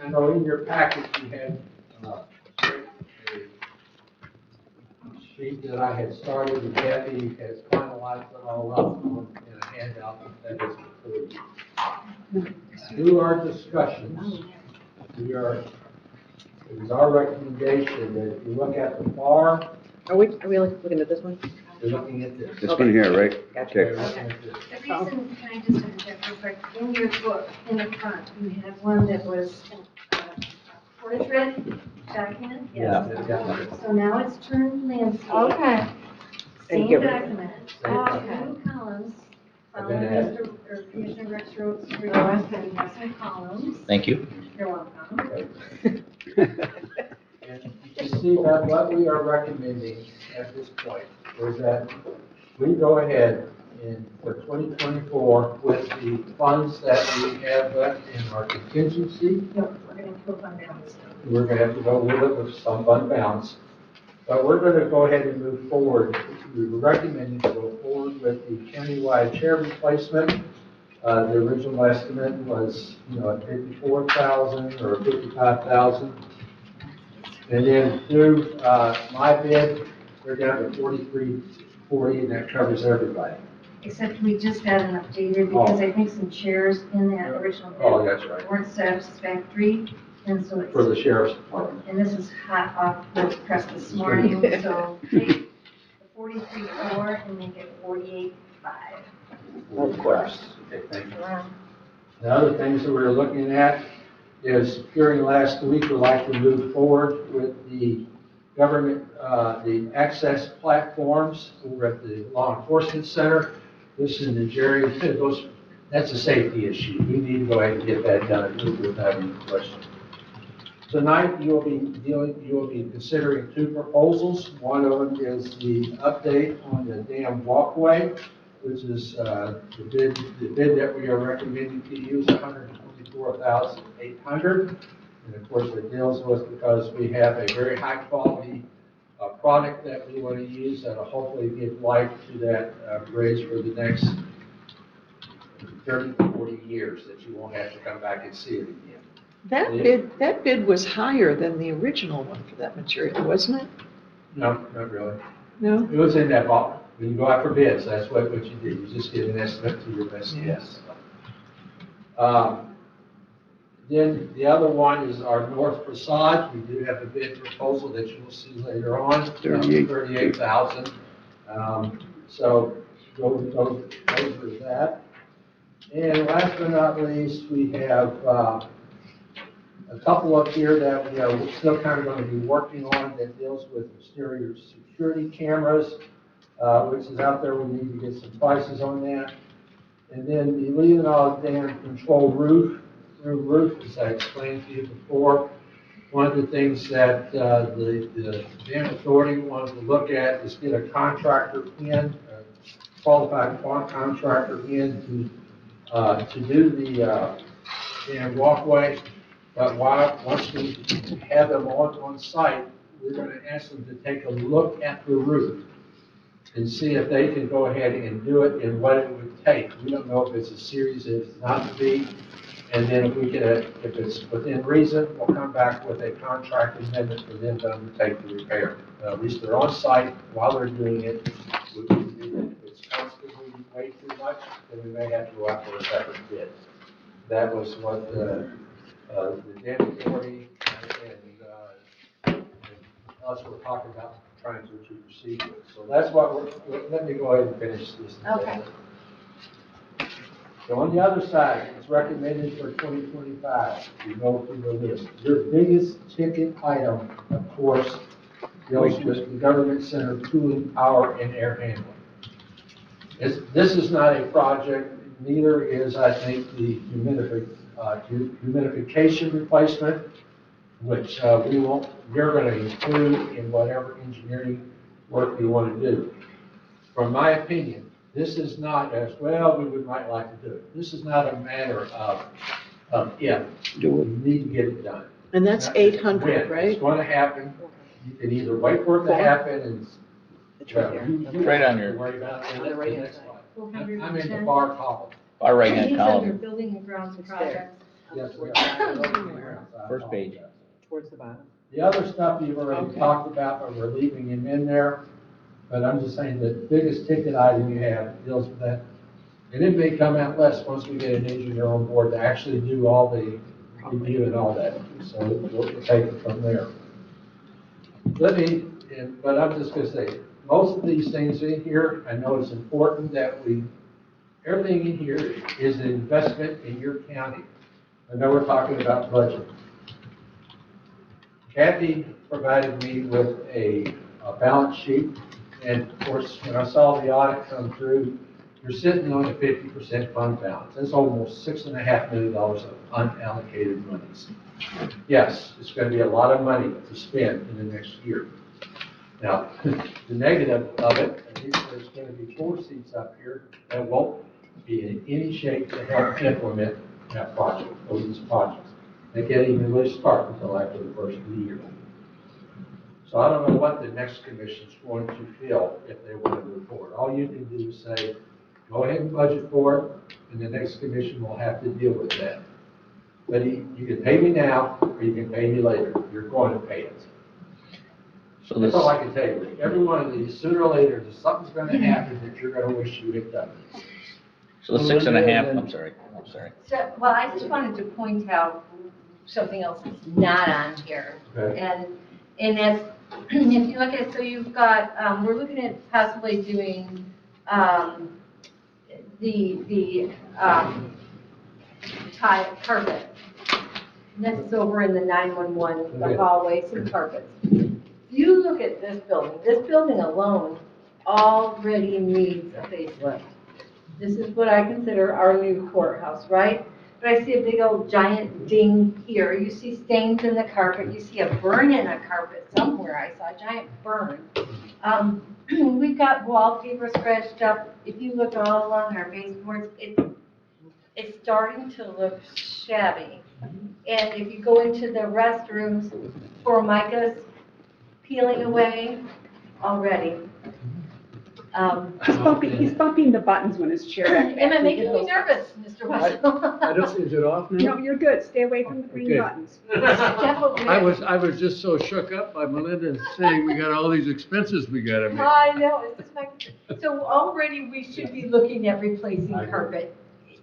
and in your package, you had a sheet that I had started, and Kathy has finalized it all up in a handout that is before you. Through our discussions, it is our recommendation that if you look at the FAR, Are we looking at this one? you're looking at this. This one here, right? Gotcha. Okay. The reason, can I just interject real quick? In your book, in the front, you had one that was a portrait document. Yeah, Yes. yeah. So now it's turned landscape. Okay. And Same give it- document. Okay. Two columns. I've Following been asked. Mr. or Commissioner Rex Rhodes' request, that we have some columns. Thank you. You're welcome. And you see that what we are recommending at this point is that we go ahead and for 2024 with the funds that we have left in our contingency, No, we're going to go fund balance. we're going to have to go with it with some fund balance. But we're going to go ahead and move forward. We were recommending to go forward with the countywide chair replacement. The original estimate was, at 54,000 or 55,000. And then through my bid, we're down to 4340, and that covers everybody. Except we just got an updated because I think some chairs in that original Oh, bid that's right, weren't satisfactory. And so for the it's, sheriff's department. and this is hot off the press this morning, so take the 43.4 and make it 48.5. Of course. Okay, thank you. The other things that we're looking at is during last week, we'd like to move forward with the government, the access platforms over at the law enforcement center. This is the Jerry, that's a safety issue. We need to go ahead and get that done without any question. Tonight, you'll be considering two proposals. One of them is the update on the dam walkway, which is the bid that we are recommending to use, $124,800. And of course, it deals with, because we have a very high quality product that we want to use that'll hopefully give life to that bridge for the next 30 to 40 years, that you won't have to come back and see it again. That bid was higher than the original one for that material, wasn't it? No, not really. No? It was in that ball. when you go out for bids, that's what you do, you just give an estimate to your best guess. Then the other one is our north facade. We do have a bid proposal that you will see later on, 38,000. So those are that. And last but not least, we have a couple up here that we're still kind of going to be working on that deals with exterior security cameras, which is out there. We need to get some prices on that. And then the Leelanau dam control roof, as I explained to you before. One of the things that the dam authority wanted to look at is get a contractor in, a qualified contractor in to do the dam walkway. But once we have them on site, we're going to ask them to take a look at the roof and see if they can go ahead and do it and what it would take. We don't know if it's a series, if it's not to be. And then if it's within reason, we'll come back with a contract amendment for them to undertake the repair. At least they're on site while they're doing it. If it's constantly way too much, then we may have to go out for a separate bid. That was what the dam authority and us were talking about trying to proceed with. So that's what let me go ahead and finish this. Okay. So on the other side, it's recommended for 2025, we go through the list. Your biggest ticket item, of course, deals with the government center cooling, power, and air handling. This is not a project, neither is, I think, the humidification replacement, which you're going to include in whatever engineering work you want to do. From my opinion, this is not as well, we might like to do it. This is not a matter of if. You need to get it done. And that's 800, right? It's going to happen. You can either wait for it to happen and. It's right there. Right on your- Worry about it. On the right-hand Next side. slide. I'm in the far column. Our right-hand These are your column, building and grounds It's there. projects. Yes, we first page. Towards the bottom. The other stuff you've already talked about, but we're leaving him in there. But I'm just saying the biggest ticket item you have deals with that. And it may come out less once we get an engineer on board to actually do all the review and all that. So we'll take it from there. But I'm just gonna say, most of these things in here, I know it's important that everything in here is an investment in your county. I know we're talking about budget. Kathy provided me with a balance sheet. And of course, when I saw the audit come through, you're sitting on a 50% fund balance. That's almost $6.5 million of unallocated monies. Yes, it's going to be a lot of money to spend in the next year. Now, the negative of it, at least there's going to be 4 seats up here that won't be in any shape to help implement that project, or these projects. They can't even really start until after the first of the year. So I don't know what the next commission is going to feel if they want to move forward. All you can do is say, go ahead and budget for it, and the next commission will have to deal with that. But you can pay me now, or you can pay me later. You're going to pay it. So That's this, all I can tell you. Every one of these, sooner or later, something's going to happen that you're going to wish you had done. so the 6.5, I'm sorry. So, well, I just wanted to point out something else that's not on here. Okay. And that's, if you look at, so you've got, we're looking at possibly doing, the tile carpet. And that's over in the 911, the Okay. hallway, some carpets. You look at this building alone already needs a facelift. This is what I consider our new courthouse, right? But I see a big old giant ding here. You see stains in the carpet. You see a burn in a carpet somewhere. I saw a giant burn. We've got wallpaper scratched up. If you look all along our baseboards, it's starting to look shabby. And if you go into the restrooms, Formicas peeling away already. He's bumping the buttons when his chair. Am I making you nervous, Mr. Wessel? I don't, is it off now? No, you're good. Stay away from the green Okay. buttons. I was just so shook up by Melinda saying we got all these expenses we gotta make. I know, it's just like, so already we should be looking at replacing I agree. carpet.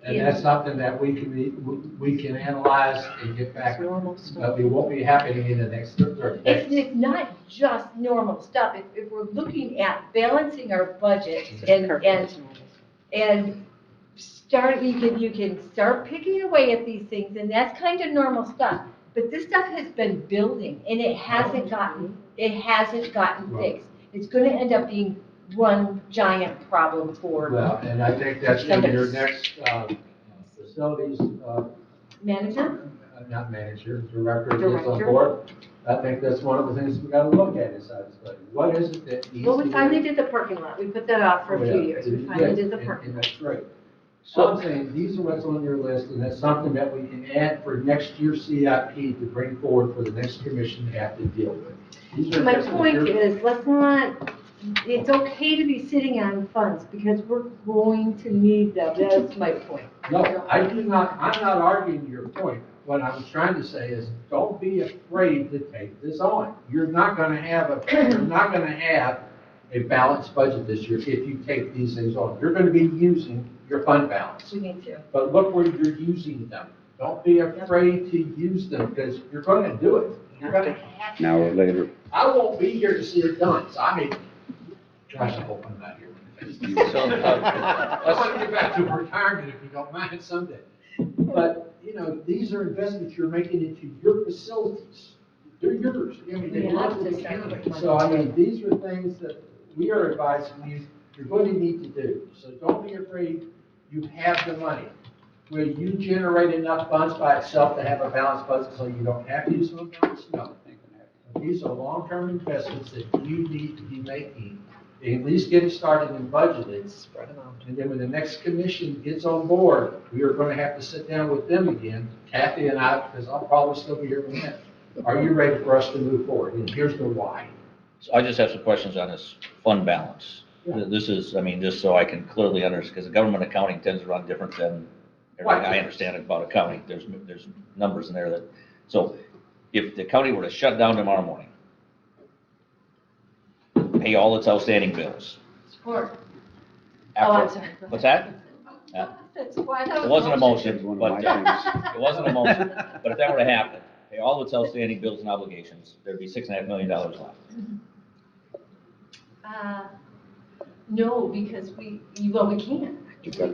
And that's something that we can analyze and get back, but we won't be happening in the next 30 days. It's not just normal stuff. If we're looking at balancing our budget and start, you can start picking away at these things, and that's kind of normal stuff. But this stuff has been building, and it hasn't gotten fixed. It's gonna end up being one giant problem for Well, and I think that's when your next, facilities, manager. not manager, director gets on Director. board. I think that's one of the things we gotta look at inside this budget. What is it that needs to Well, be? we finally did the parking lot. We put that off for a few years. We finally did the parking And lot. that's great. So I'm saying, these are what's on your list, and that's something that we can add for next year's CIP to bring forward for the next commission to have to deal with. These are My just point your- is, let's not, it's okay to be sitting on funds because we're going to need them. That's my point. No, I'm not arguing your point. What I'm trying to say is, don't be afraid to take this on. You're not gonna have a balanced budget this year if you take these things on. You're gonna be using your fund balance. We need to. But look where you're using them. Don't be afraid to use them, because you're gonna do it. You're gonna have to. An hour later. I won't be here to see it done, so I mean, gosh, I hope I'm not here. So, I want to get back to retirement if you don't mind someday. But, these are investments you're making into your facilities. They're yours. I mean, they Yeah, belong to the that's county. exactly right. So, I mean, these are things that we are advising you're going to need to do. So don't be afraid, you have the money. Will you generate enough funds by itself to have a balanced budget so you don't have to use some funds? No. These are long-term investments that you need to be making, at least getting started and budgeted. Spread them out. And then when the next commission gets on board, we are going to have to sit down with them again, Kathy and I, because I'll probably still be here in a minute. Are you ready for us to move forward? And here's the why. So I just have some questions on this fund balance. This is, just so I can clearly understand, because the government accounting tends to run different than everything I understand about accounting. There's numbers in there that, so if the county were to shut down tomorrow morning, pay all its outstanding bills. Support. after- Oh, I'm sorry. What's that? Yeah. That's why I thought It wasn't a motion, One of but, my things. it wasn't a motion, but if that were to happen, pay all of its outstanding bills and obligations, there'd be $6.5 million left. No, because we can't.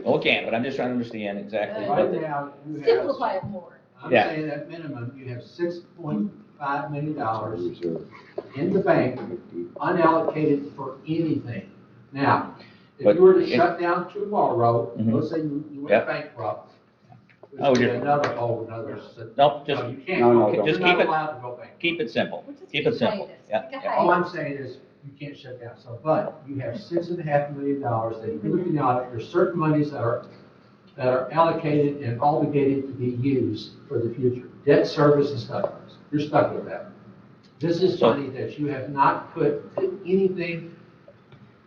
Oh, it can, but I'm just trying to understand exactly what Right the, now, you have. Simplify it more. I'm Yeah. saying at minimum, you have $6.5 million Reserve. in the bank, unallocated for anything. Now, if But you were to it- shut down tomorrow, Mhm. let's say you Yeah. went bankrupt, Oh, which is you're- another whole nother. Nope, just No, you can't. No, no, You're don't. Just not keep it- allowed to go bankrupt. keep it simple, We're just keep it being simple, hiatus. yeah. Take a yeah. All I'm hiatus. saying is, you can't shut down, so, but you have $6.5 million that you're looking at, there's certain monies that are allocated and obligated to be used for the future, debt service and stuff, you're stuck with that. This is money that you have not put to anything,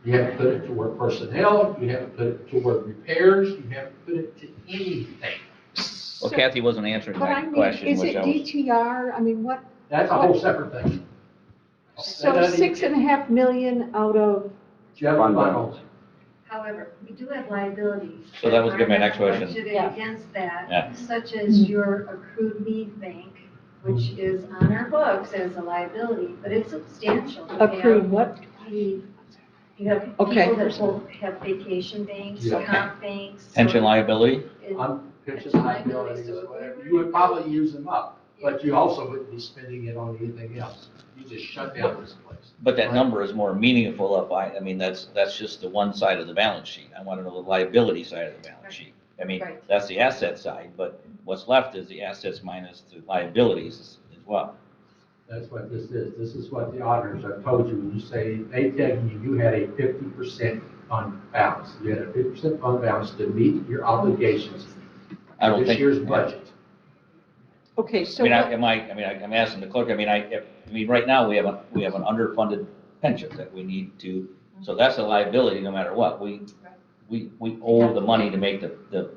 you haven't put it toward personnel, you haven't put it toward repairs, you haven't put it to anything. Well, Kathy wasn't answering But I that mean, question, is which it I was. DTR? I mean, what? That's a whole separate thing. So $6.5 million out of, General Fund fund balance. only. However, we do have liabilities. So that was are gonna be my not next question. budgeted Yeah. against Yeah. that, such as your accrued leave bank, which is on our books as a liability, but it's substantial. We have accrued what? leave. You have Okay. people that will have vacation banks, Yeah. comp banks. so Pension liability? it- On pension Pension liabilities, liabilities, so if we whatever, were you would to- probably use them up, but you also wouldn't be spending it on anything else. You just shut down this place. But that Right? number is more meaningful that's just the one side of the balance sheet. I want to know the liability side of the balance sheet. Right. That's the asset side, but what's left is the assets minus the liabilities as well. That's what this is. This is what the auditors have told you when you say, they tell you you had a 50% fund balance. You had a 50% fund balance to meet your obligations I for don't this think. year's budget. Okay, I so mean, what- I'm asking the clerk, right now, we have an underfunded pension that we need to So that's a liability no matter what. We owe the money to make the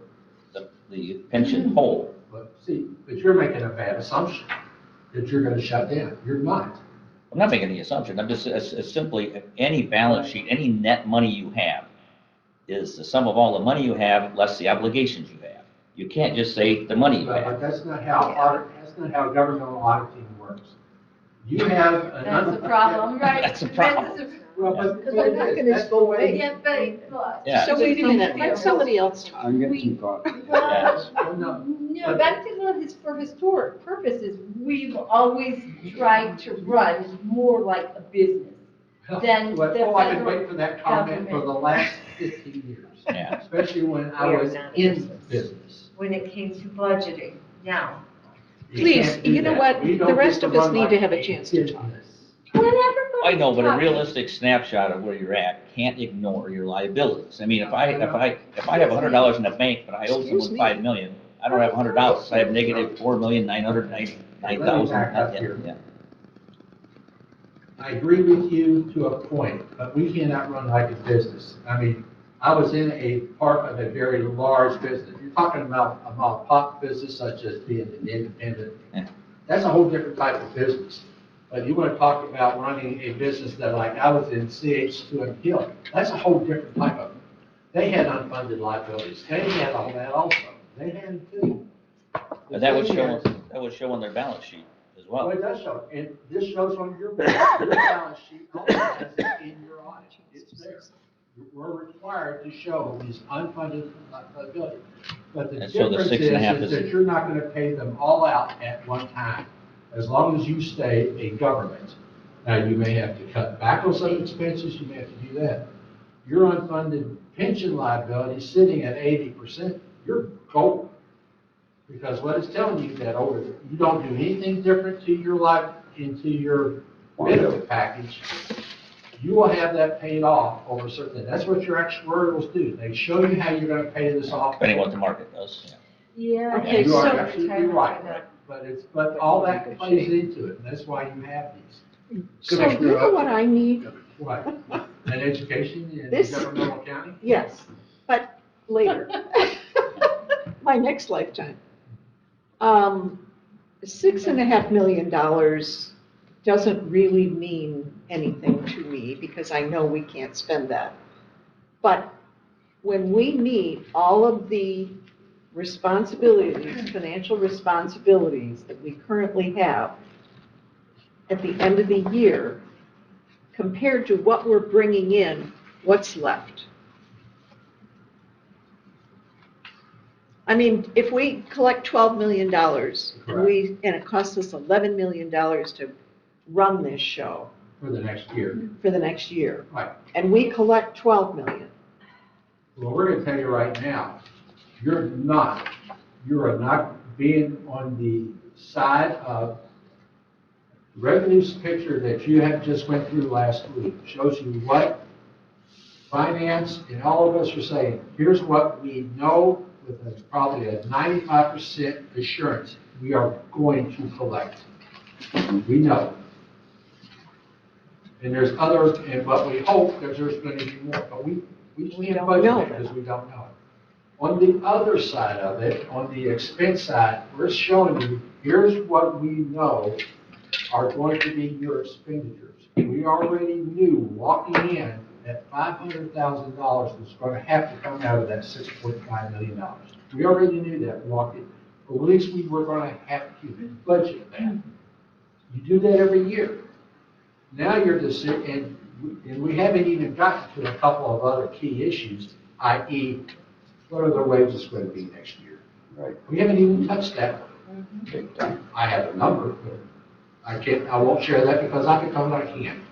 pension whole. But you're making a bad assumption that you're gonna shut down. You're not. I'm not making any assumption. I'm just, it's simply, any balance sheet, any net money you have is the sum of all the money you have less the obligations you have. You can't just say the money you But have. that's not how governmental auditing works. You have an. That's a problem, right? That's a problem. Well, but Because I'm not gonna that's the way. Yeah, but, Yeah. So wait a minute, let somebody else talk. I'm getting some coffee. well, Well, no. no, back to for historic purposes, we've always tried to run more like a business. Then the I've been federal waiting for that comment for the government. last 15 years. Yeah. Especially when I We are was not in business. When it came to budgeting, now, Please, can't do you know that. what? We The don't rest get of us run need like to have a chance to talk. business. when everybody. I know, but a realistic snapshot of where you're at can't ignore your liabilities. I mean, if I have $100 in the bank, but I owe Excuse someone me. $5 million, I don't have $100. I have negative $4,999,000. Back up here. Yeah. I agree with you to a point, but we cannot run like a business. I mean, I was in a part of a very large business. You're talking about a mom and pop business such as being an independent. Yeah. That's a whole different type of business. But you want to talk about running a business that like I was in CH2 and Hill, that's a whole different type of, they had unfunded liabilities. They had all that also. They had it too. But that would show on their balance sheet as Well, well. it does show, and this shows on your balance sheet, also has it in your audit, it's there. We're required to show these unfunded liabilities. But the And so the difference 6.5 is that you're not gonna pay them all out at one time, as long as you stay a government. Now, you may have to cut back on some expenses, you may have to do that. Your unfunded pension liability sitting at 80%, you're gold. Because what it's telling you that you don't do anything different to your life, into your benefit package, you will have that paid off over certain, that's what your actuarials do. They show you how you're gonna pay this off. Depending what the market does. Yeah. Okay, You are so- absolutely right, but all that plays into it, and that's why you have these. So you know what I need? What? An education in This- governmental accounting? Yes, but later. My next lifetime. $6.5 million doesn't really mean anything to me because I know we can't spend that. But when we meet all of the responsibilities, financial responsibilities that we currently have at the end of the year, compared to what we're bringing in, what's left? I mean, if we collect $12 million and it costs us $11 million to run this show For the next year. for the next year, Right. and we collect 12 million, Well, we're gonna tell you right now, you are not being on the side of revenues picture that you have just went through last week. Shows you what finance and all of us are saying, here's what we know with probably a 95% assurance we are going to collect. We know. And there's others, but we hope that there's going to be more, but we can't don't budget know it because we don't know it. On the other side of it, on the expense side, we're showing you, here's what we know are going to be your expenditures. We already knew walking in that $500,000 was going to have to come out of that $6.5 million. We already knew that walking, or at least we were going to have to budget that. You do that every year. Now you're just, and we haven't even gotten to a couple of other key issues, i.e., what are their wages going to be next year? Right. We haven't even touched that one. Big time. I have a number, but I won't share that because I can't.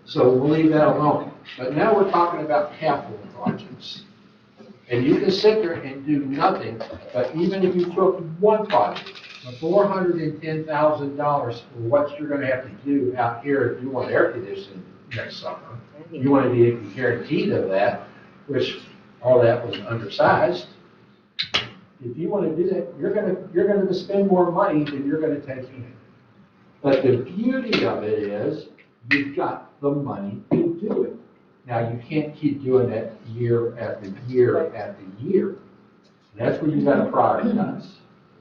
So we'll leave that alone. But now we're talking about capital projects. And you can sit there and do nothing, but even if you took one project, for $410,000 for what you're gonna have to do out here if you want air conditioning next summer, you wanna be guaranteed of that, which all that was undersized. If you wanna do that, you're gonna spend more money than you're gonna take in. But the beauty of it is, you've got the money to do it. Now, you can't keep doing that year after year after year. That's where you gotta prioritize.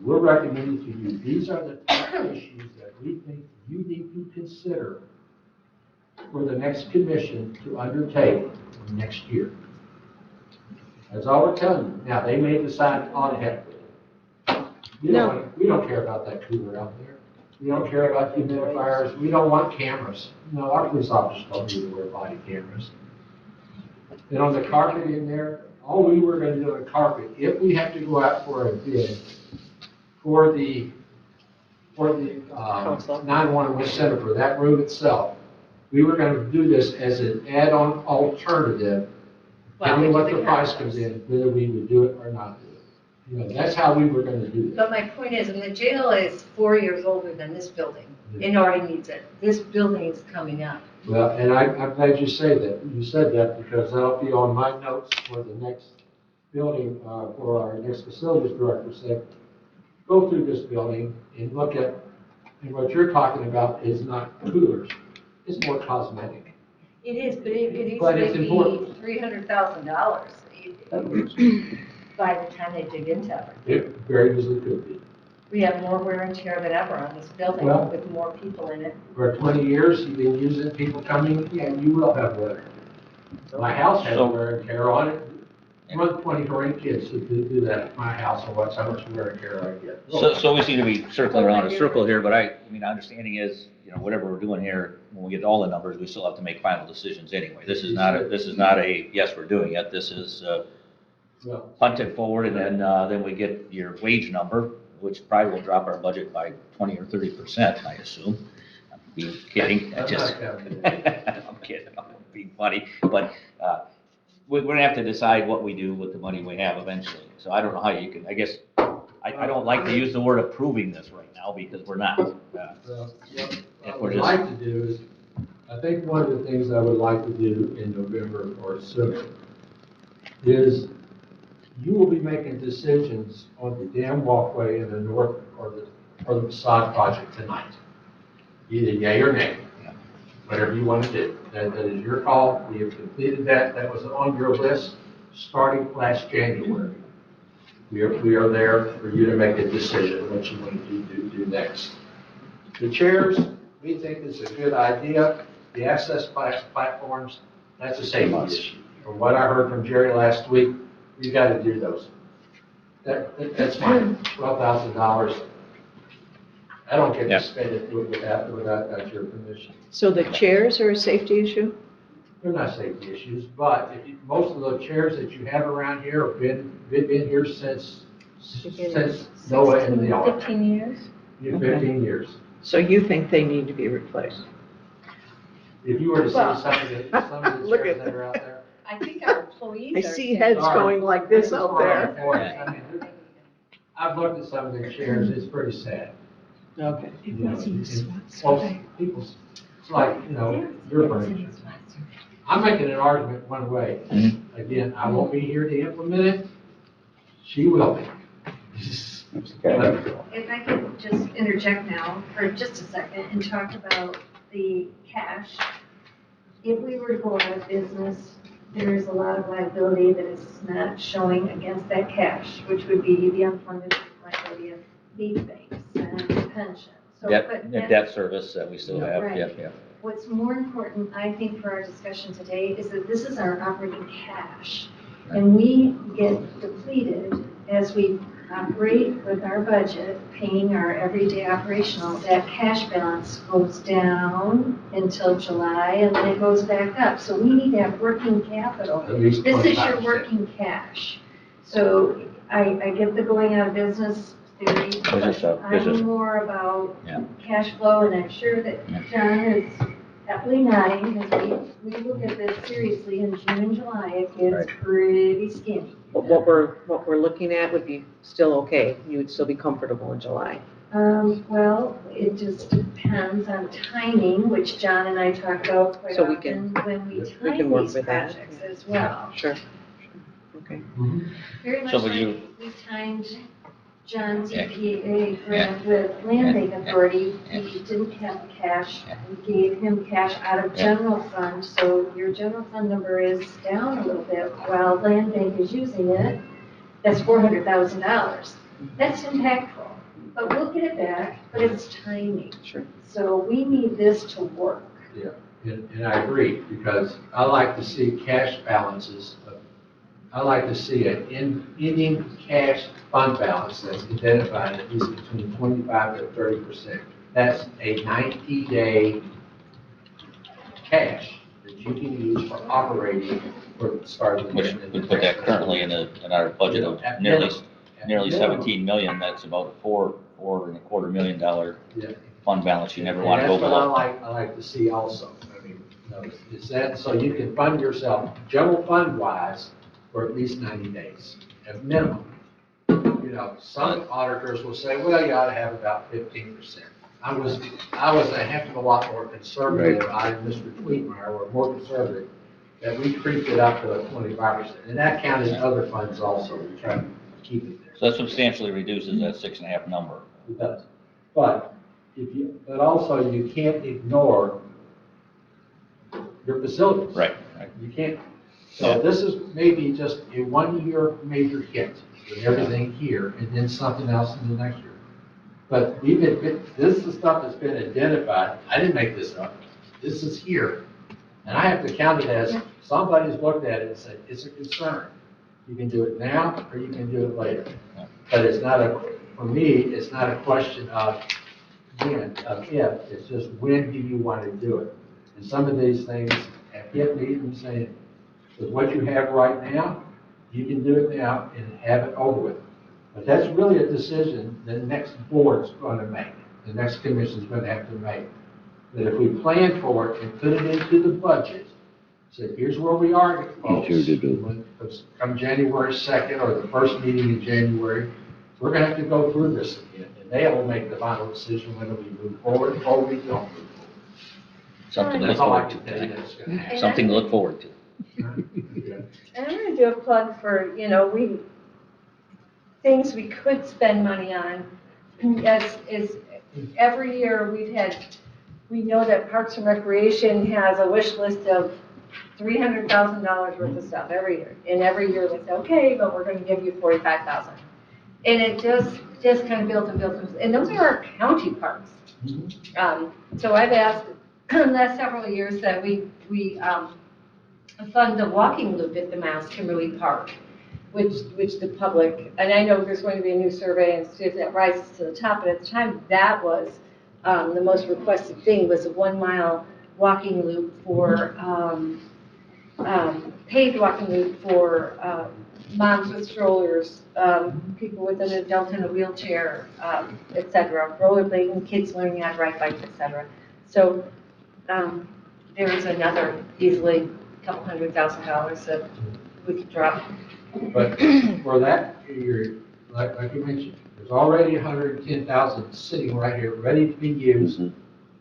We're recommending to you, these are the top issues that we think you need to consider for the next commission to undertake next year. That's all we're telling you. Now, they may decide on ahead. We don't care about that cooler out there. We don't care about humidifiers. We don't want cameras. No, our police officers don't need to wear body cameras. And on the carpet in there, all we were gonna do on the carpet, if we have to go out for a bid for the 911 center for that room itself, we were gonna do this as an add-on alternative, depending what the price comes in, whether we would do it or not do it. You know, that's how we were gonna do it. But my point is, and the jail is 4 years older than this building. It already needs it. This building is coming up. Well, and I'm glad you say that. You said that because that'll be on my notes for the next building, for our next facilities director, say, go through this building and look at, and what you're talking about is not coolers, it's more cosmetic. It is, but it But is it's maybe important. $300,000 by the time they dig into it. It very easily could be. We have more wear and tear than ever on this building Well- with more people in it. For 20 years, you've been using people coming, and you will have wear. My house has wear and tear on it. Run 20 grandkids who do that at my house and watch how much wear and tear I get. So we seem to be circling around a circle here, but I mean, understanding is, you know, whatever we're doing here, when we get all the numbers, we still have to make final decisions anyway. This is not a, yes, we're doing it. This is, Well, punt it forward, and then we get your wage number, which probably will drop our budget by 20 or 30%, I assume. I'm being kidding. That's Just, not happening. I'm kidding. I'm being funny, but we're gonna have to decide what we do with the money we have eventually. So I don't know how you can. I guess I don't like to use the word approving this right now because we're not. Well, what I would like to do is, I think one of the things I would like to do in November or sooner is you will be making decisions on the dam walkway in the north or the facade project tonight. Either yay or nay, whatever you want to do. That is your call. We have completed that. That was on your list starting last January. We are there for you to make a decision what you want to do next. The chairs, we think is a good idea. The access platforms, that's a safety issue. From what I heard from Jerry last week, you got to do those. That's fine, $12,000. I don't get to spend it without your permission. So the chairs are a safety issue? They're not safety issues, but most of the chairs that you have around here have been here since Noah and the Ark. 15 years? 15 years. So you think they need to be replaced? If you were to see Well- some of the Look chairs at that are out there. I think our employees I are. see heads going like this out there. I mean, I've looked at some of their chairs, it's pretty sad. Okay. You know, people's, it's like, you know, your furniture. I'm making an argument one way. Again, I won't be here to implement it. She will be. If I could just interject now for just a second and talk about the cash. If we were to go out of business, there's a lot of liability that is not showing against that cash, which would be the unfunded liability of lead banks and pension. So, but Debt service that we still have, Right. yeah. What's more important, I think, for our discussion today is that this is our operating cash. And we get depleted as we operate with our budget, paying our everyday operational. That cash balance goes down until July and then it goes back up. So we need to have working capital. At least This is your 25%. working cash. So I get the going out of business theory. Business. I'm more about Yeah. cash flow, and I'm sure that John is happily nodding, as we look at this seriously in June and July, it gets Right. pretty skinny. But what we're looking at would be still okay. You would still be comfortable in July. Well, it just depends on timing, which John and I talk about quite So we often can- when we we time can work these with that. projects as well. Sure. Okay. Very much So would like you- we timed John's EPA grant with Land Bank Authority, he didn't have the cash. We gave him cash out of general fund, so your general fund number is down a little bit while Land Bank is using it. That's $400,000. That's impactful, but we'll get it back, but it's tiny. Sure. So we need this to work. Yeah, and I agree, because I like to see cash balances. I like to see an ending cash fund balance that's identified at least between 25 to 30%. That's a 90-day cash that you can use for operating for starting. Which would put that currently in our budget of nearly 17 million. That's about $4.25 million fund balance. You never want to go That's what below. I like to see also. I mean, is that, so you can fund yourself general fund wise for at least 90 days at minimum. Some auditors will say, well, you ought to have about 15%. I was a heck of a lot more conservative. I and Mr. Tweetmeyer were more conservative, that we creeped it up to 25%. And that counted other funds also. We try to keep it there. So that substantially reduces that 6.5 number. It does. But also you can't ignore your facilities. Right. You can't. So this is maybe just a 1 year major hit with everything here and then something else in the next year. But this is stuff that's been identified. I didn't make this up. This is here. And I have to count it as somebody's looked at it and said, it's a concern. You can do it now or you can do it later. But it's not for me, it's not a question of if, it's just when do you want to do it? And some of these things have hit me and saying, with what you have right now, you can do it now and have it over with. But that's really a decision the next board's going to make, the next commission's going to have to make. That if we plan for it and put it into the budget, say, here's where we are, folks. Come January 2nd or the first meeting in January, we're going to have to go through this again. And they will make the final decision whether we move forward or we don't move forward. Something to look That's all I forward can tell you that's going to happen. to. Something to look forward to. And I'm going to do a plug for, things we could spend money on. Is every year we know that Parks and Recreation has a wish list of $300,000 worth of stuff every year. And every year they say, okay, but we're going to give you $45,000. And it just kind of builds and builds. And those are our county parks. So I've asked the last several years that we fund the walking loop at the Mouse Kimberly Park, which the public, and I know there's going to be a new survey and see if that rises to the top, but at the time that was the most requested thing was a 1 mile walking loop for, paved walking loop for moms with strollers, people with an adult in a wheelchair, et cetera, rollerblading, kids learning how to ride bikes, et cetera. So there is another easily couple $100,000 that we could drop. But for that, like you mentioned, there's already 110,000 sitting right here, ready to be used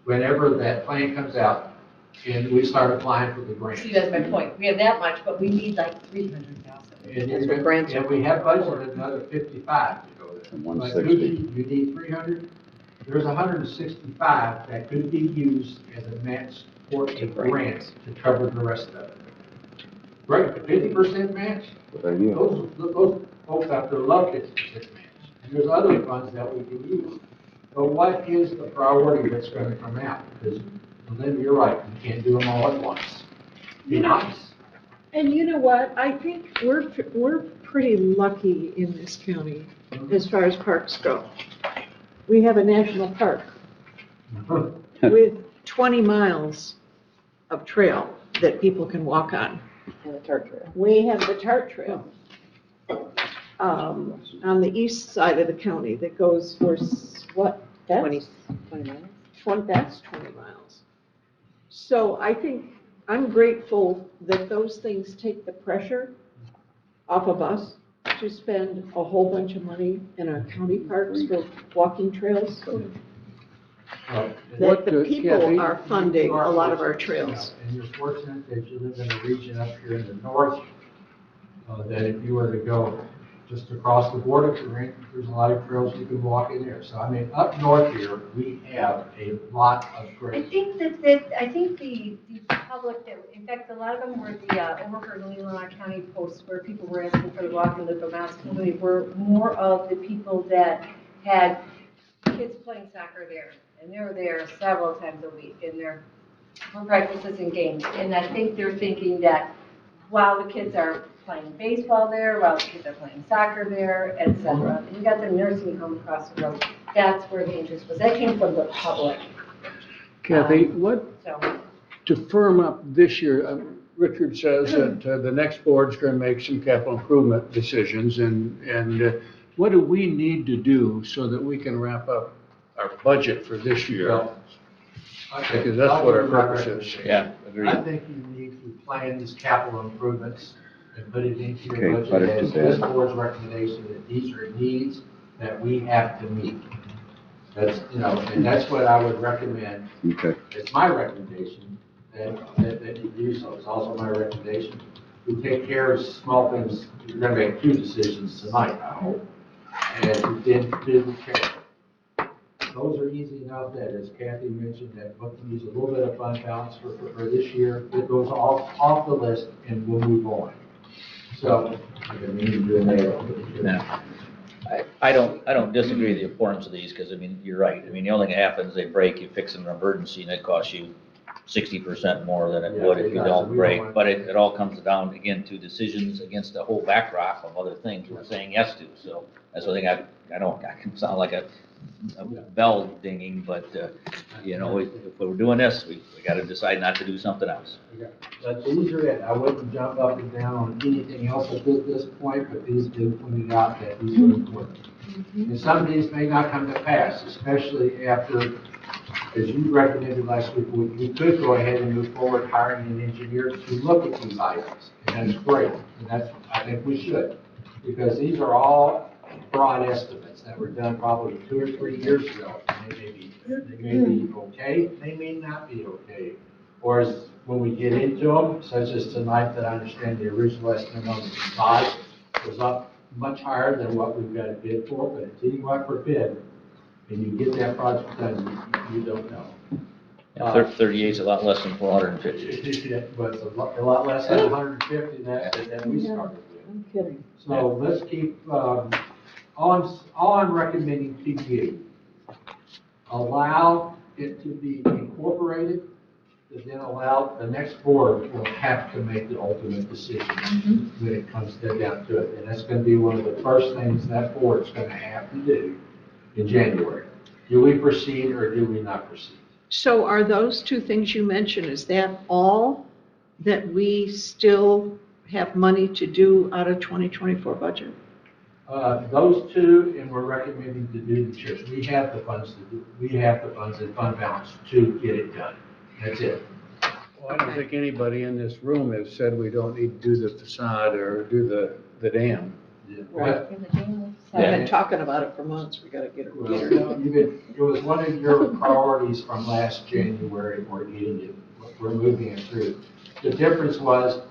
whenever that plan comes out and we start applying for the grant. See, that's my point. We have that much, but we need like 300,000. And we have budgeted another 55 to go there. And Like 160. you need 300. There's 165 that could be used as a match for a grant to cover the rest of it. Right, 50% match? Good idea. Those folks out there love 50% match. And there's other funds that we can use. But what is the priority that's going to come out? Because, Linda, you're right, you can't do them all at once. Be nice. And you know what? I think we're pretty lucky in this county as far as parks go. We have a national park with 20 miles of trail that people can walk on. And the tart trail. We have the Tart Trail on the east side of the county that goes for what? 20 miles? That's 20 miles. So I think I'm grateful that those things take the pressure off of us to spend a whole bunch of money in our county parks for walking trails. That the people are funding a lot of our trails. And you're fortunate that you live in a region up here in the north, that if you were to go just across the board of Corinth, there's a lot of trails you can walk in there. So I mean, up north here, we have a lot of I great. think I think the public, that, in fact, a lot of them were the overheard Leelanau County posts where people were asking for the walk and the mouse community were more of the people that had kids playing soccer there. And they were there several times a week in their practices and games. And I think they're thinking that while the kids are playing baseball there, while the kids are playing soccer there, et cetera, and you got the nursing home across the road, that's where the interest was. That came from the public. Kathy, So, to firm up this year, Richard says that the next board's going to make some capital improvement decisions, and what do we need to do so that we can wrap up our budget for this year? Well, okay, Because that's I'll what our give you my purpose is. recommendation. Yeah, agreed. I think you need to plan these capital improvements and put it into Okay, your put it budget to as bed. this board's recommendation that these are needs that we have to meet. That's, you know, and that's what I would recommend. Okay. It's my recommendation that you do so. It's also my recommendation. We take care of small things. You're going to make 2 decisions tonight, I hope. And then do care. Those are easy enough that, as Kathy mentioned, that we'll use a little bit of fund balance for this year. It goes off the list and we'll move on. So, I didn't mean to do that. No. I don't disagree with the importance of these, because, I mean, you're right. I mean, the only thing that happens, they break, you fix them in an emergency, and it costs you 60% more than it would if you don't break. But it all comes down, again, to decisions against a whole backdrop of other things we're saying yes to. So that's the thing, I can sound like a bell dinging, but, you know, if we're doing this, we got to decide not to do something else. But these are it. I wouldn't jump up and down on anything else at this point, but these do point out that these are important. And some of these may not come to pass, especially after, as you recommended last week, we could go ahead and move forward hiring an engineer to look at these items. And that's great. And I think we should, because these are all broad estimates that were done probably 2 or 3 years ago. And they may be okay, they may not be okay. Or as when we get into them, such as tonight, that I understand the original estimate on the size was up much higher than what we've got a bid for, but until you go out for bid, and you get that project done, you don't know. 38 is a lot less than 450. But it's a lot less than 150 that we started with. I'm kidding. So let's keep, all I'm recommending to you, allow it to be incorporated, and then allow the next board will have to make the ultimate decision when it comes down to it. And that's going to be one of the first things that board's going to have to do in January. Do we proceed or do we not proceed? So are those 2 things you mentioned, is that all that we still have money to do out of 2024 budget? Those 2, and we're recommending to do the church. We have the funds to do, we have the funds and fund balance to get it done. That's it. Well, I don't think anybody in this room has said we don't need to do the facade or do the dam. Right. I've been talking about it for months, we gotta get it. It was one of your priorities from last January, we're getting it, we're moving it through. The difference was,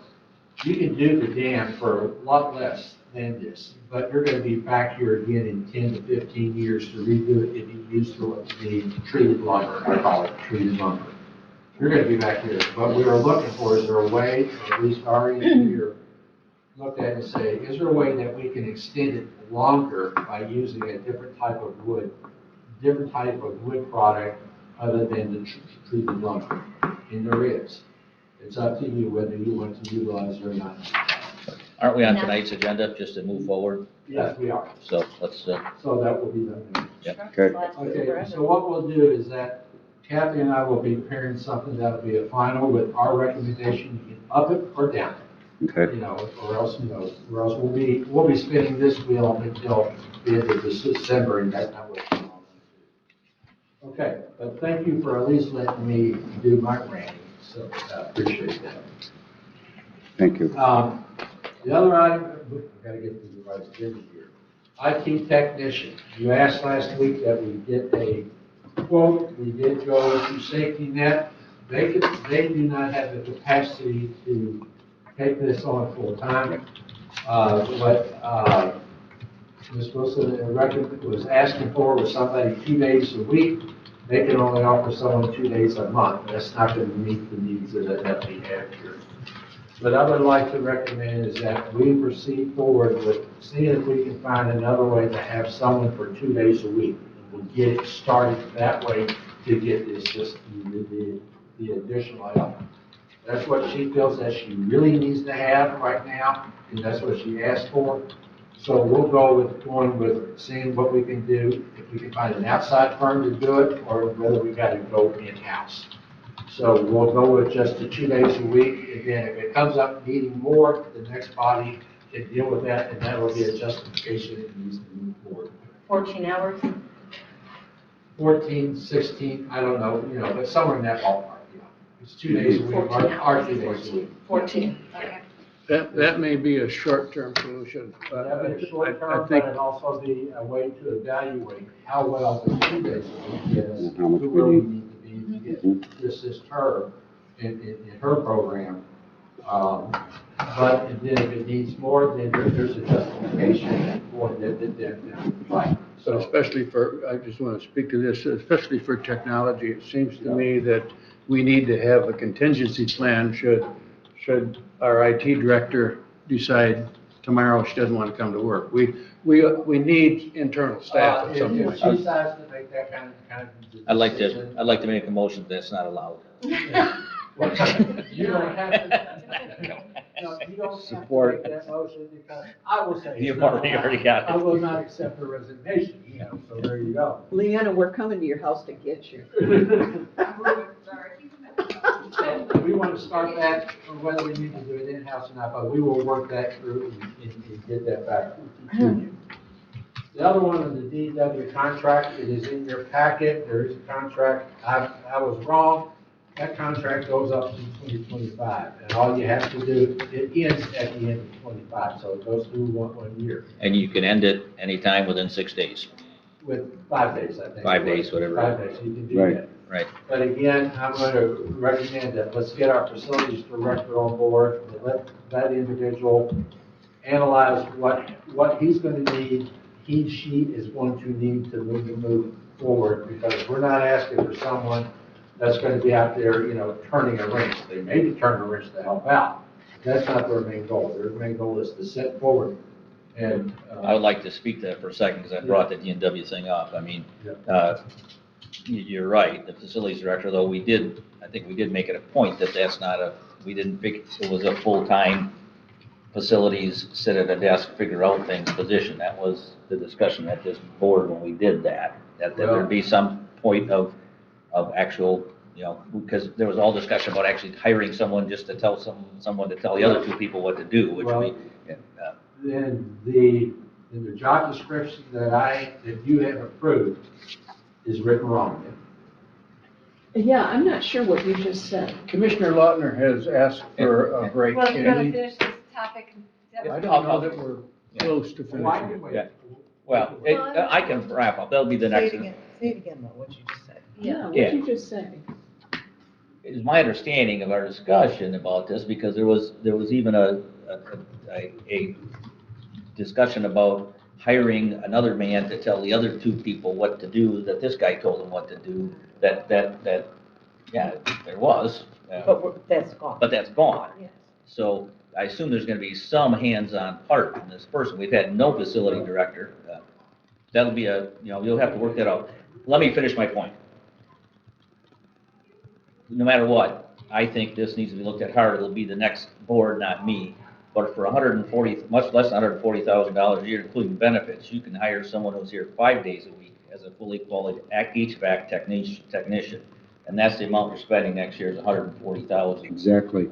you can do the dam for a lot less than this, but you're gonna be back here again in 10 to 15 years to redo it if you use the treated lumber, I call it treated lumber. You're gonna be back here. What we were looking for, is there a way, or at least our engineer looked at it and say, is there a way that we can extend it longer by using a different type of wood product other than the treated lumber? And there is. It's up to you whether you want to utilize it or not. Aren't we on tonight's agenda, just to move forward? Yes, we are. So let's, So that will be done. Okay. Okay, so what we'll do is that Kathy and I will be preparing something that'll be a final with our recommendation. You can up it or down it. Okay. You know, or else we'll be spinning this wheel until the end of December, and that's not what we're going to do. Okay, but thank you for at least letting me do my ranting, so I appreciate that. Thank you. The other item, we've got to get to the right agenda here. IT technician. You asked last week that we get a quote. We did go to Safety Net. They do not have the capacity to take this on full time. What Ms. Wilson was asking for was somebody 2 days a week. They can only offer someone 2 days a month. That's not going to meet the needs that we have here. What I would like to recommend is that we proceed forward with seeing if we can find another way to have someone for 2 days a week. And we'll get it started that way to get this, just the additional help. That's what she feels that she really needs to have right now, and that's what she asked for. So we'll going with seeing what we can do, if we can find an outside firm to do it, or whether we got to go in-house. So we'll go with just the 2 days a week. Again, if it comes up needing more, the next body can deal with that, and that will be a justification it needs to move forward. 14 hours? 14, 16, I don't know, but somewhere in that ballpark, It's 2 days a week, 14 our 2 days a week. 14, okay. That may be a short-term solution, but That would be short I term, think, but it also be a way to evaluate how well the 2 days a week is, And how much who we really need. need to be to assist her in her program. But then if it needs more, then there's a justification for that, right. but especially for, I just want to speak to this, especially for technology, it seems to me that we need to have a contingency plan should our IT director decide tomorrow she doesn't want to come to work. We need internal staff at some If point. she decides to make that kind of I'd like decision. to make a motion that's not allowed. You don't have to, no, you don't have to Support. make that motion, because I will say. You've already got it. I will not accept the resignation, so there you go. Leanna, we're coming to your house to get you. We want to start that, or whether we need to do it in-house or not, but we will work that through and get that back to you. The other one is the DW contract. It is in your packet. There is a contract. I was wrong. That contract goes up to 2025, and all you have to do, it ends at the end of 25, so it goes through one year And you can end it anytime within 6 days. with 5 days, I think. 5 days, whatever. 5 days, you can do Right. that. Right. But again, I'm going to recommend that let's get our facilities director on board, and let that individual analyze what he's going to need, she is going to need to move forward, because we're not asking for someone that's going to be out there, turning a wrench. They may be turning a wrench to help out. That's not their main goal. Their main goal is to set forward. And I would like to speak to that for a second, because I brought the DNW thing up. I mean, you're right, the facilities director, though, I think we did make it a point that that's not we didn't think it was a full-time facilities, sit at a desk, figure out things position. That was the discussion at this board when we did that there'd be some point of actual, because there was all discussion about actually hiring someone just to tell someone to tell the other two people what to do, which then in the job description that you have approved is written wrong. Yeah, I'm not sure what you just said. Commissioner Lautner has asked for a break. Well, you want to Andy? finish this topic? I don't know that we're close to Why finishing can it. we? Yeah. Well, I can wrap up, that'll be the next. Say it again, though, what you just said. Yeah, what Yeah. did you just say? Is my understanding of our discussion about this, because there was even a discussion about hiring another man to tell the other two people what to do, that this guy told them what to do, yeah, there was. That's gone. But that's gone. Yes. So I assume there's gonna be some hands-on part from this person. We've had no facility director. That'll be you'll have to work that out. Let me finish my point. No matter what, I think this needs to be looked at hard. It'll be the next board, not me. But for much less than $140,000 a year, including benefits, you can hire someone who's here 5 days a week as a fully qualified HVAC technician. And that's the amount we're spending next year is $140,000. Exactly.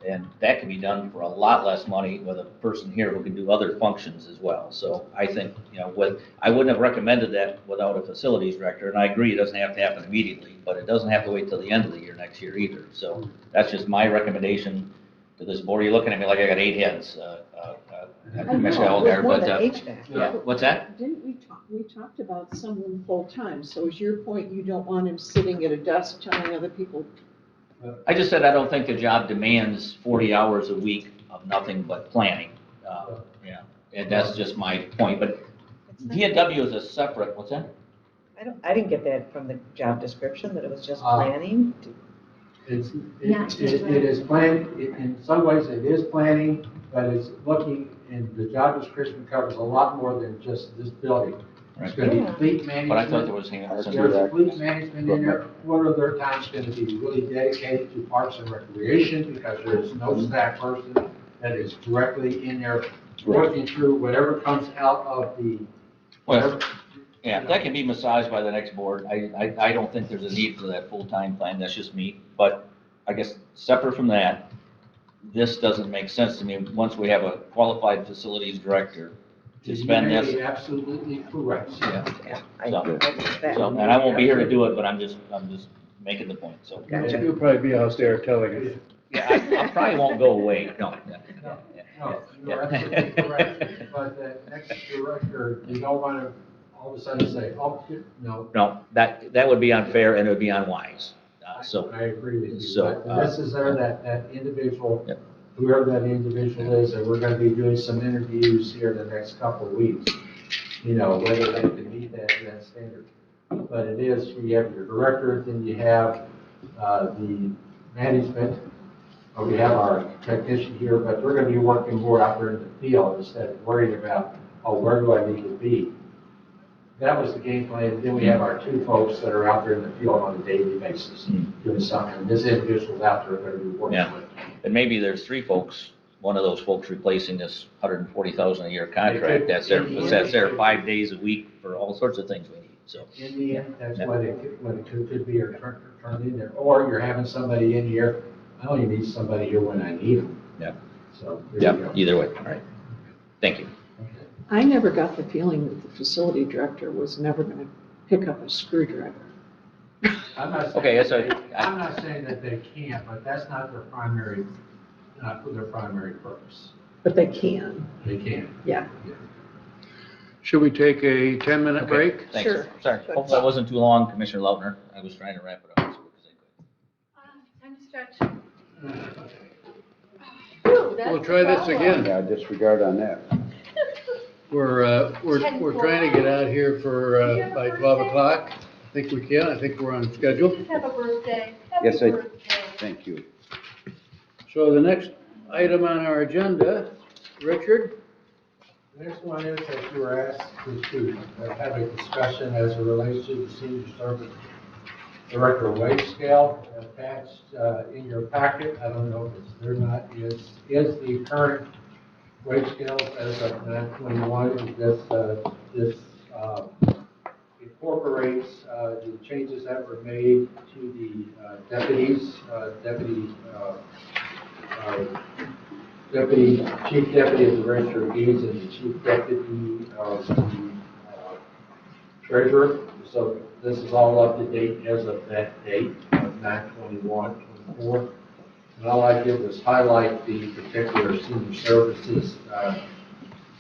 And that can be done for a lot less money with a person here who can do other functions as well. So I think, I wouldn't have recommended that without a facilities director. And I agree, it doesn't have to happen immediately, but it doesn't have to wait till the end of the year next year either. So that's just my recommendation to this board. You're looking at me like I got 8 heads. Commissioner Elgar, More but, than HVAC. yeah, what's that? Didn't we talked about someone full-time, so is your point you don't want him sitting at a desk telling other people? I just said I don't think the job demands 40 hours a week of nothing but planning. Yeah, and that's just my point. But D&W is a separate, what's that? I didn't get that from the job description, that it was just Uh, planning. It's, Not it is planning, in some ways it is planning, but it's looking, and the job description covers a lot more than just this building. It's Right. gonna be Yeah. fleet management. But I thought there was There's fleet management in there. What of their time's gonna be really dedicated to parks and recreation, because there's no staff person that is directly in there working through whatever comes out of the, Well, yeah, that can be massaged by the next board. I don't think there's a need for that full-time plan, that's just me. But I guess separate from that, this doesn't make sense to me, once we have a qualified facilities director to spend You may this. be absolutely correct. Yeah, I So- noticed that. So, and I won't be here to do it, but I'm just making the point, so. Gotcha. You'll probably be out there telling us. Yeah, I probably won't go away, no. No, you're absolutely correct, but the next director, you don't want to all of a sudden say, oh, no. No, that would be unfair and it would be unwise, so. I agree with you, So, but this is there, that individual, Yep. whoever that individual is, and we're gonna be doing some interviews here the next couple of weeks, whether they can meet that standard. But it is, you have your director, then you have, the management, or we have our technician here, but we're gonna be working more out there in the field instead of worrying about, oh, where do I need to be? That was the game plan. Then we have our two folks that are out there in the field on a daily basis doing something. And this individual's out there going to be working Yeah. with. And maybe there's three folks, one of those folks replacing this $140,000 a year contract, that's there 5 days a week for all sorts of things we need, so. In the end, that's Yeah. what it could be, or turned in there. Or you're having somebody in here, I only need somebody here when I need them. Yeah. So, there Yeah, you go. either way, all right. Thank you. I never got the feeling that the facility director was never going to pick up a screwdriver. I'm not saying, Okay, so I'm not saying that they can't, but that's not their primary purpose. But they can, They can. yeah. Should we take a 10-minute break? Thanks. Sure. Sorry, hope that wasn't too long, Commissioner Lautner. I was trying to wrap it up as quick as I could. Time to stretch. Whew, that's We'll try this the again. Yeah, disregard on that. We're trying to get out here for, by 12 o'clock. I think we can. I think we're on schedule. Just have a birthday. Yes, Happy I- birthday. Thank you. So the next item on our agenda, Richard? The next one is that you were asked to have a discussion as it relates to the senior service director wage scale attached in your packet. I don't know if it's there or not, is the current wage scale as of 9/21. This incorporates the changes that were made to the deputies, chief deputy of the register of deeds and the chief deputy of the treasurer. So this is all up to date as of that date of 9/21/24. And all I did was highlight the particular senior services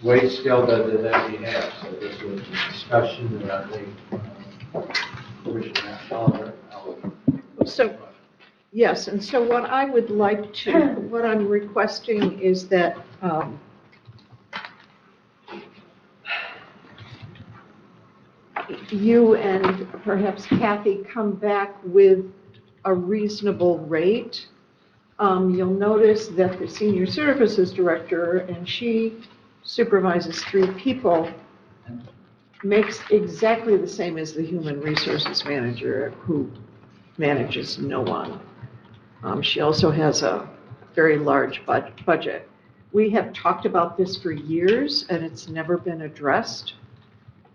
wage scale that we have. So this was a discussion that I think Commissioner Allen. So, yes, and so what I would like to, what I'm requesting is that you and perhaps Kathy come back with a reasonable rate. You'll notice that the senior services director, and she supervises 3 people, makes exactly the same as the human resources manager, who manages no one. She also has a very large budget. We have talked about this for years, and it's never been addressed.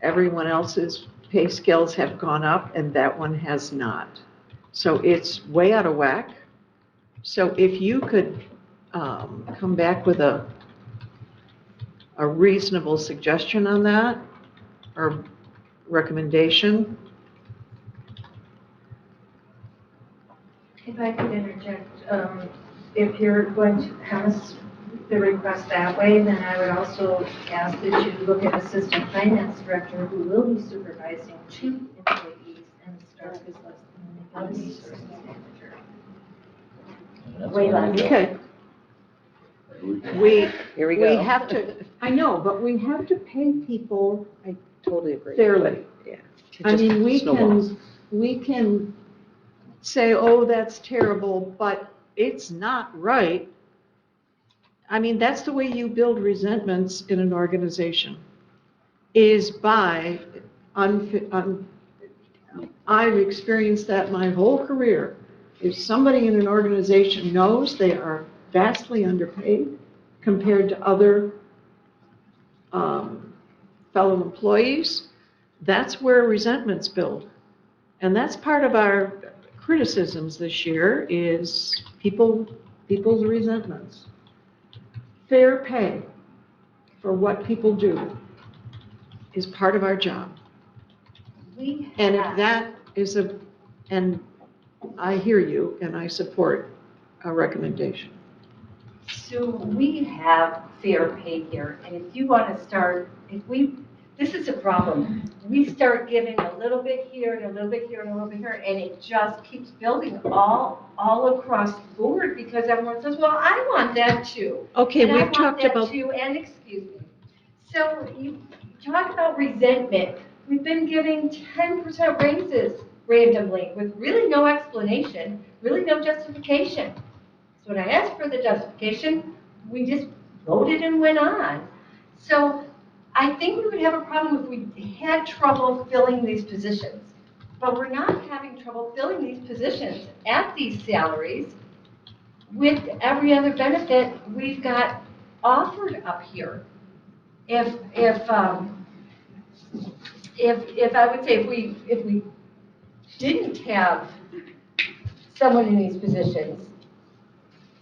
Everyone else's pay scales have gone up, and that one has not. So it's way out of whack. So if you could come back with a reasonable suggestion on that, or recommendation. If I could interject, if you're going to have the request that way, then I would also ask that you look at assistant finance director who will be supervising 2 employees and start as less than the human resources manager. Way less. Okay. Here we go. We have to, I know, but we have to pay people, Totally agree. fairly. Yeah. It I just mean, snowballs. we can say, oh, that's terrible, but it's not right. I mean, that's the way you build resentments in an organization, is by, I've experienced that my whole career. If somebody in an organization knows they are vastly underpaid compared to other fellow employees, that's where resentments build. And that's part of our criticisms this year is people's resentments. Fair pay for what people do is part of our job. And if that is and I hear you and I support a recommendation. So we have fair pay here, and if you want to start, this is a problem. We start giving a little bit here and a little bit here and a little bit here, and it just keeps building all across the board because everyone says, well, I want that too. Okay, and we've talked about. I want that too, and excuse me. So you talk about resentment. We've been giving 10% raises randomly with really no explanation, really no justification. So when I asked for the justification, we just voted and went on. So I think we would have a problem if we had trouble filling these positions. But we're not having trouble filling these positions at these salaries with every other benefit we've got offered up here. If I would say if we didn't have someone in these positions,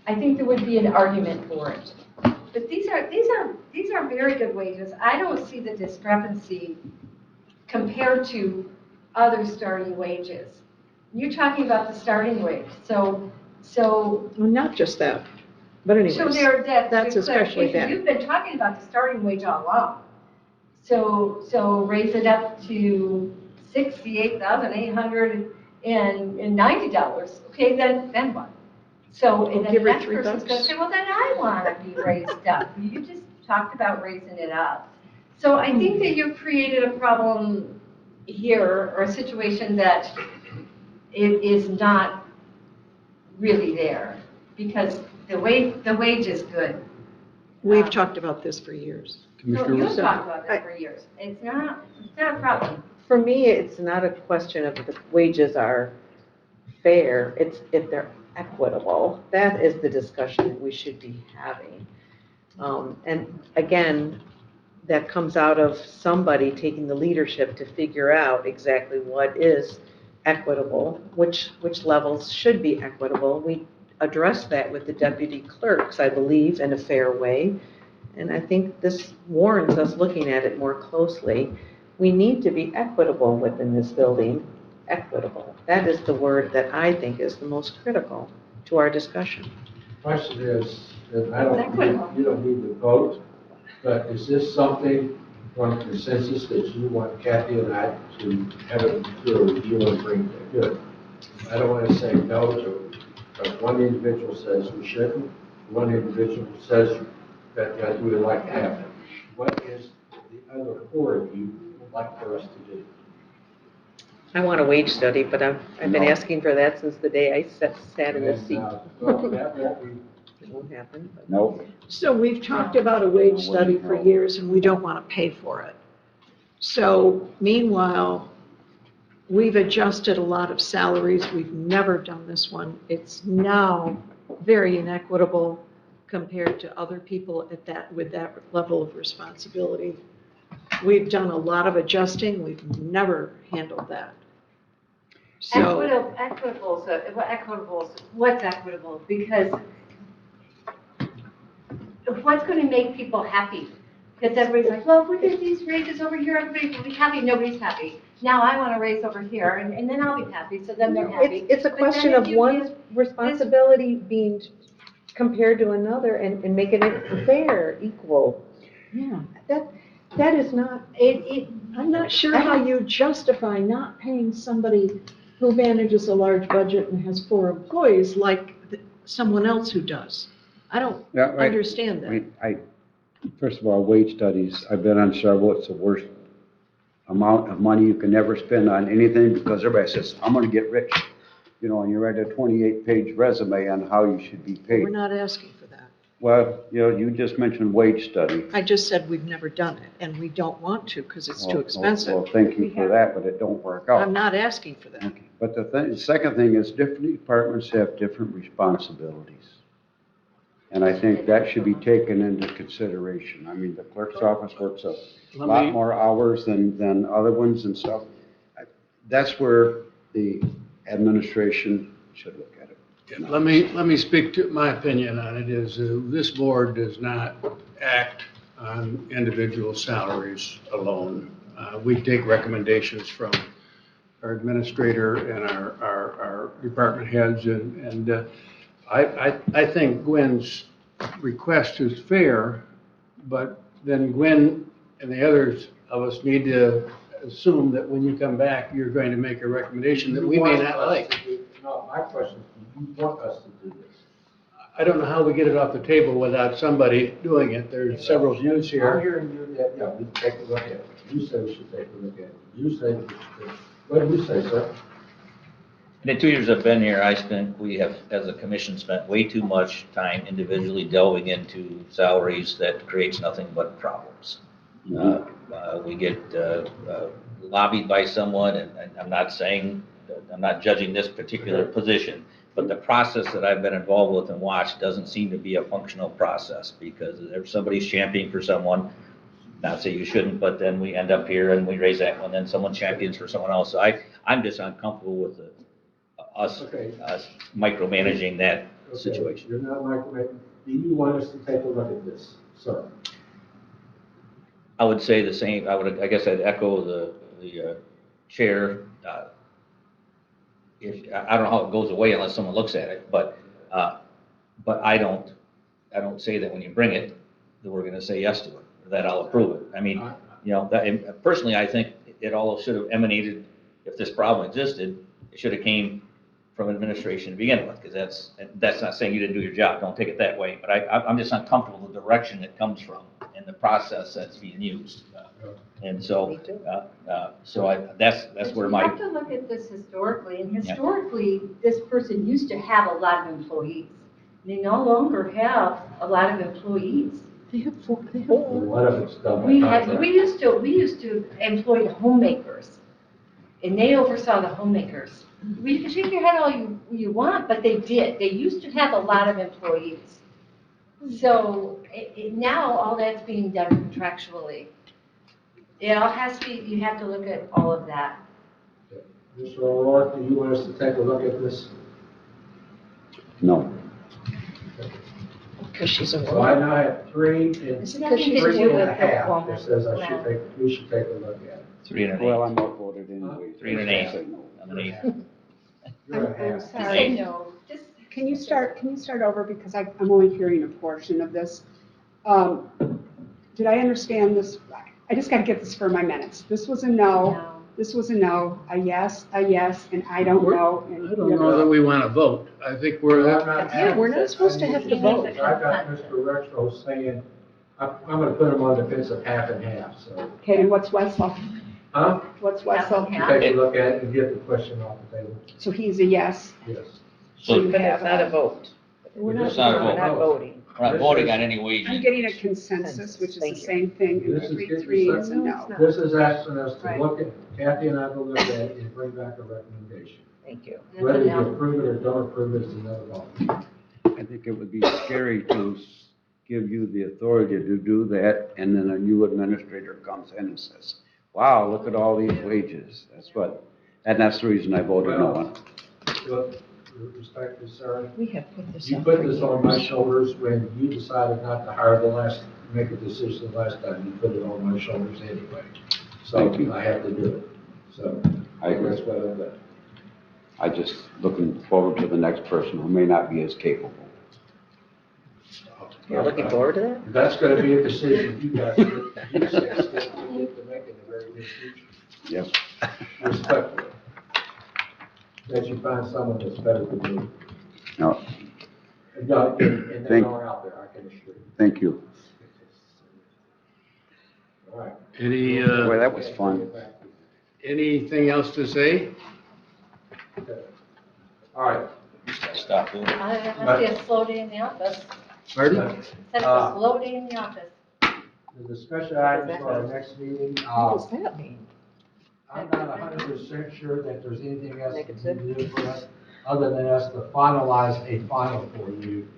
I think there would be an argument for it. But these are very good wages. I don't see the discrepancy compared to other starting wages. You're talking about the starting wage, so Well, not just that, but anyways, so that's especially bad. You've been talking about the starting wage all along. So raise it up to $68,890. Okay, then what? So and then give the her next $3. person's going to say, well, then I want to be raised up. You just talked about raising it up. So I think that you've created a problem here, or a situation that it is not really there, because the wage is good. We've talked about this for years. No, you've talked about that for years. It's not a problem. For me, it's not a question of if the wages are fair, it's if they're equitable. That is the discussion that we should be having. And again, that comes out of somebody taking the leadership to figure out exactly what is equitable, which levels should be equitable. We addressed that with the deputy clerks, I believe, in a fair way. And I think this warrants us looking at it more closely. We need to be equitable within this building. Equitable. That is the word that I think is the most critical to our discussion. Question is, and you don't need to vote, but is this something from consensus that you want Kathy and I to have it do a review and bring to good? I don't want to say no to, but one individual says we shouldn't, one individual says that we would like to have it. What is the other four of you would like for us to do? I want a wage study, but I've been asking for that since the day I sat in this seat. Well, that won't be. It won't happen. But. Nope. So we've talked about a wage study for years and we don't want to pay for it. So meanwhile, we've adjusted a lot of salaries. We've never done this one. It's now very inequitable compared to other people with that level of responsibility. We've done a lot of adjusting. We've never handled that. So What's equitable? Because what's going to make people happy? Because everybody's like, well, if we get these raises over here, everybody will be happy. Nobody's happy. Now I want to raise over here, and then I'll be happy. So then they're happy. It's a question of one's responsibility being compared to another and making it fair, equal. yeah, that is not, I'm not sure how you justify not paying somebody who manages a large budget and has 4 employees like someone else who does. I don't understand that. First of all, wage studies, I've been on several, it's the worst amount of money you can never spend on anything because everybody says, I'm gonna get rich. You know, and you write a 28-page resume on how you should be paid. We're not asking for that. Well, you know, you just mentioned wage study. I just said we've never done it, and we don't want to because it's too expensive. Well, thank you for that, but it don't work out. I'm not asking for that. Okay. But the second thing is different departments have different responsibilities. And I think that should be taken into consideration. I mean, the clerk's office works a lot more hours than other ones and stuff. That's where the administration should look at it. Let me speak to, my opinion on it is, this board does not act on individual salaries alone. We take recommendations from our administrator and our department heads, and I think Gwen's request is fair, but then Gwen and the others of us need to assume that when you come back, you're going to make a recommendation that we may not like. No, my question is, do you want us to do this? I don't know how we get it off the table without somebody doing it. There's several views I'm here. hearing you that, yeah, we take a look at it. You say we should take a look at it. You say we should take, what do you say, sir? In the 2 years I've been here, we have, as a commission, spent way too much time individually delving into salaries that creates nothing but problems. We get lobbied by someone, and I'm not saying, I'm not judging this particular position, but the process that I've been involved with and watched doesn't seem to be a functional process, because if somebody's championing for someone, not say you shouldn't, but then we end up here and we raise that one, then someone champions for someone else. So I'm just uncomfortable with us micromanaging that situation. You're not micromanaging. Do you want us to take a look at this, sir? I would say the same. I guess I'd echo the chair. I don't know how it goes away unless someone looks at it, but I don't say that when you bring it, that we're gonna say yes to it, or that I'll approve it. I mean, you know, personally, I think it all should have emanated, if this problem existed, it should have came from administration to begin with, because that's not saying you didn't do your job, don't take it that way, but I'm just uncomfortable with the direction it comes from and the process that's being used. And so, that's where You my. have to look at this historically, and historically, this person used to have a lot of employees. They no longer have a lot of employees. They have four. One of it's done by contract. We used to employ the homemakers, and they oversaw the homemakers. You can shake your head all you want, but they did. They used to have a lot of employees. So now all that's being done contractually. It all has to be, you have to look at all of that. Mr. O'Rourke, do you want us to take a look at this? No. Because she's a So I woman. now have three It's and nothing to three do and with a the half woman. that says we should take a look at it. 3 and an 8. Well, I'm outvoted anyway. 3 and an 8. Say no. I'm an 8. You're a I'm half. sorry. Say no. Just Can you start over, because I'm only hearing a portion of this. Did I understand this? I just got to get this for my minutes. This was a no, no. this was a no, a yes, and I don't know. and I don't know that we want to vote. I think we're, Yeah, we're not supposed to have to vote. I've got Mr. Rexroth saying, I'm gonna put him on the fence of half and half, so. Okay, and what's Wessel? Huh? What's Wessel? Half. Take a look at it and get the question off the table. So he's a yes. Yes. So But it's not a vote. We're It's not a We're vote. not voting. We're not voting on any wage. I'm getting a consensus, which is the Thank you. same thing, and This is getting 3-3 is a No, no. it's not. This is asking us to Right. look at, Kathy and I will look at it and bring back a recommendation. Thank you. That's Whether a you no. approve it or don't approve it is another one. I think it would be scary to give you the authority to do that, and then a new administrator comes in and says, wow, look at all these wages. And that's the reason I voted no on it. Look, respectfully, sir, We have put this you up put for this on my years. shoulders when you decided not to hire make a decision the last time. You put it on my shoulders anyway. So Thank you. I have to do it. So I agree. that's what I'm doing. I just looking forward to the next person who may not be as capable. You're looking forward to that? That's gonna be a decision you guys, you six get to make in the very near future. Yes. Respectfully. That you find someone that's better than you. No, And they Thank- are out there, I can assure you. thank you. All right. any, Boy, that was fun. Back to Anything else to say? All right. Stop doing it. It must be a slow day in the office. Pardon? Said it's a slow day in the office. The discussion items for our next meeting, What does that mean? I'm not 100% sure that there's anything else to do for us, other than us to finalize a final for you.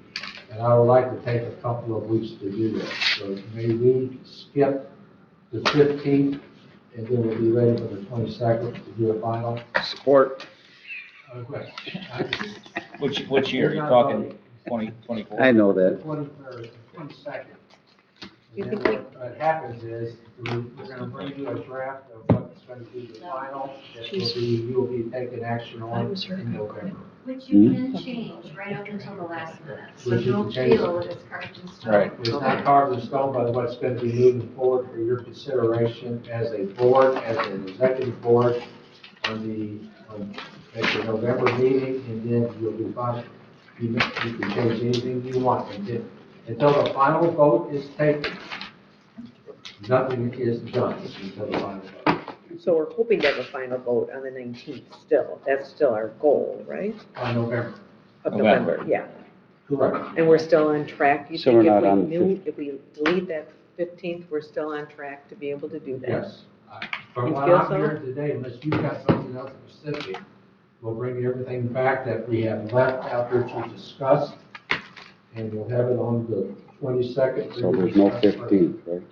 And I would like to take a couple of weeks to do that. So may we skip the 15th, and then we'll be ready for the 22nd to do a final? Support. Okay. Which year? Are you talking 2024? I know that. 23rd, 22nd. You And think then what happens is, we're gonna bring you a draft of what's gonna be the final, that will be, you will be taking action on in November. Which you can change right up until the last minute, so Which you don't can change. feel that it's carved in stone. Right. It's not carved in stone, but what's gonna be moving forward for your consideration as a board, as an executive board, at the November meeting, and then you'll be fine. You can change anything you want, until the final vote is taken. Nothing is done until the final vote. So we're hoping to have a final vote on the 19th still. That's still our goal, right? On November. Of November. November, yeah. Correct. And we're still on track. You So think we're if not we on the knew, if we leave that 15th, we're still on track to be able to do that? Yes. From You what feel I'm so? hearing today, unless you've got something else specific, we'll bring everything back that we have left out there to discuss, and we'll have it on the 22nd. So there's no 15th, right?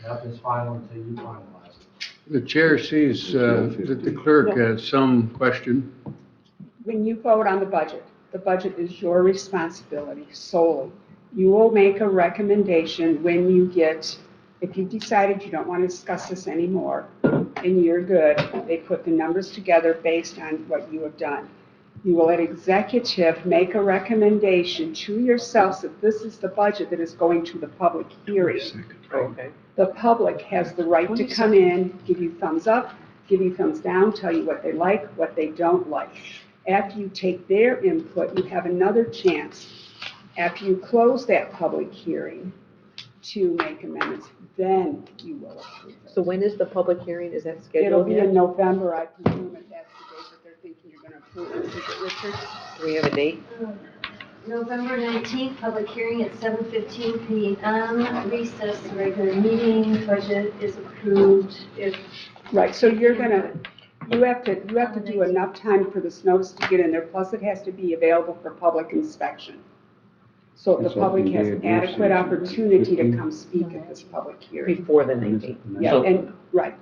Nothing's final until you finalize it. The chair sees that the clerk has some question. When you vote on the budget is your responsibility solely. You will make a recommendation when you get, if you've decided you don't want to discuss this anymore, and you're good, they put the numbers together based on what you have done. You will, at executive, make a recommendation to yourselves that this is the budget that is going to the public hearing. Okay. The public has the right to come in, give you thumbs up, give you thumbs down, tell you what they like, what they don't like. After you take their input, you have another chance, after you close that public hearing, to make amendments, then you will approve it. So when is the public hearing? Is that It'll scheduled be yet? in November, I presume, if that's the date that they're thinking you're gonna approve it. Is it, Richard? Do we have a date? November 19th, public hearing at 7:15 p.m. Recess, the regular meeting, budget is approved if. Right, so you have to do enough time for this notice to get in there, plus it has to be available for public inspection. So the That's what public we has did, adequate yes. opportunity to come speak at this public hearing. Before the 19th? Yeah, So- and, right.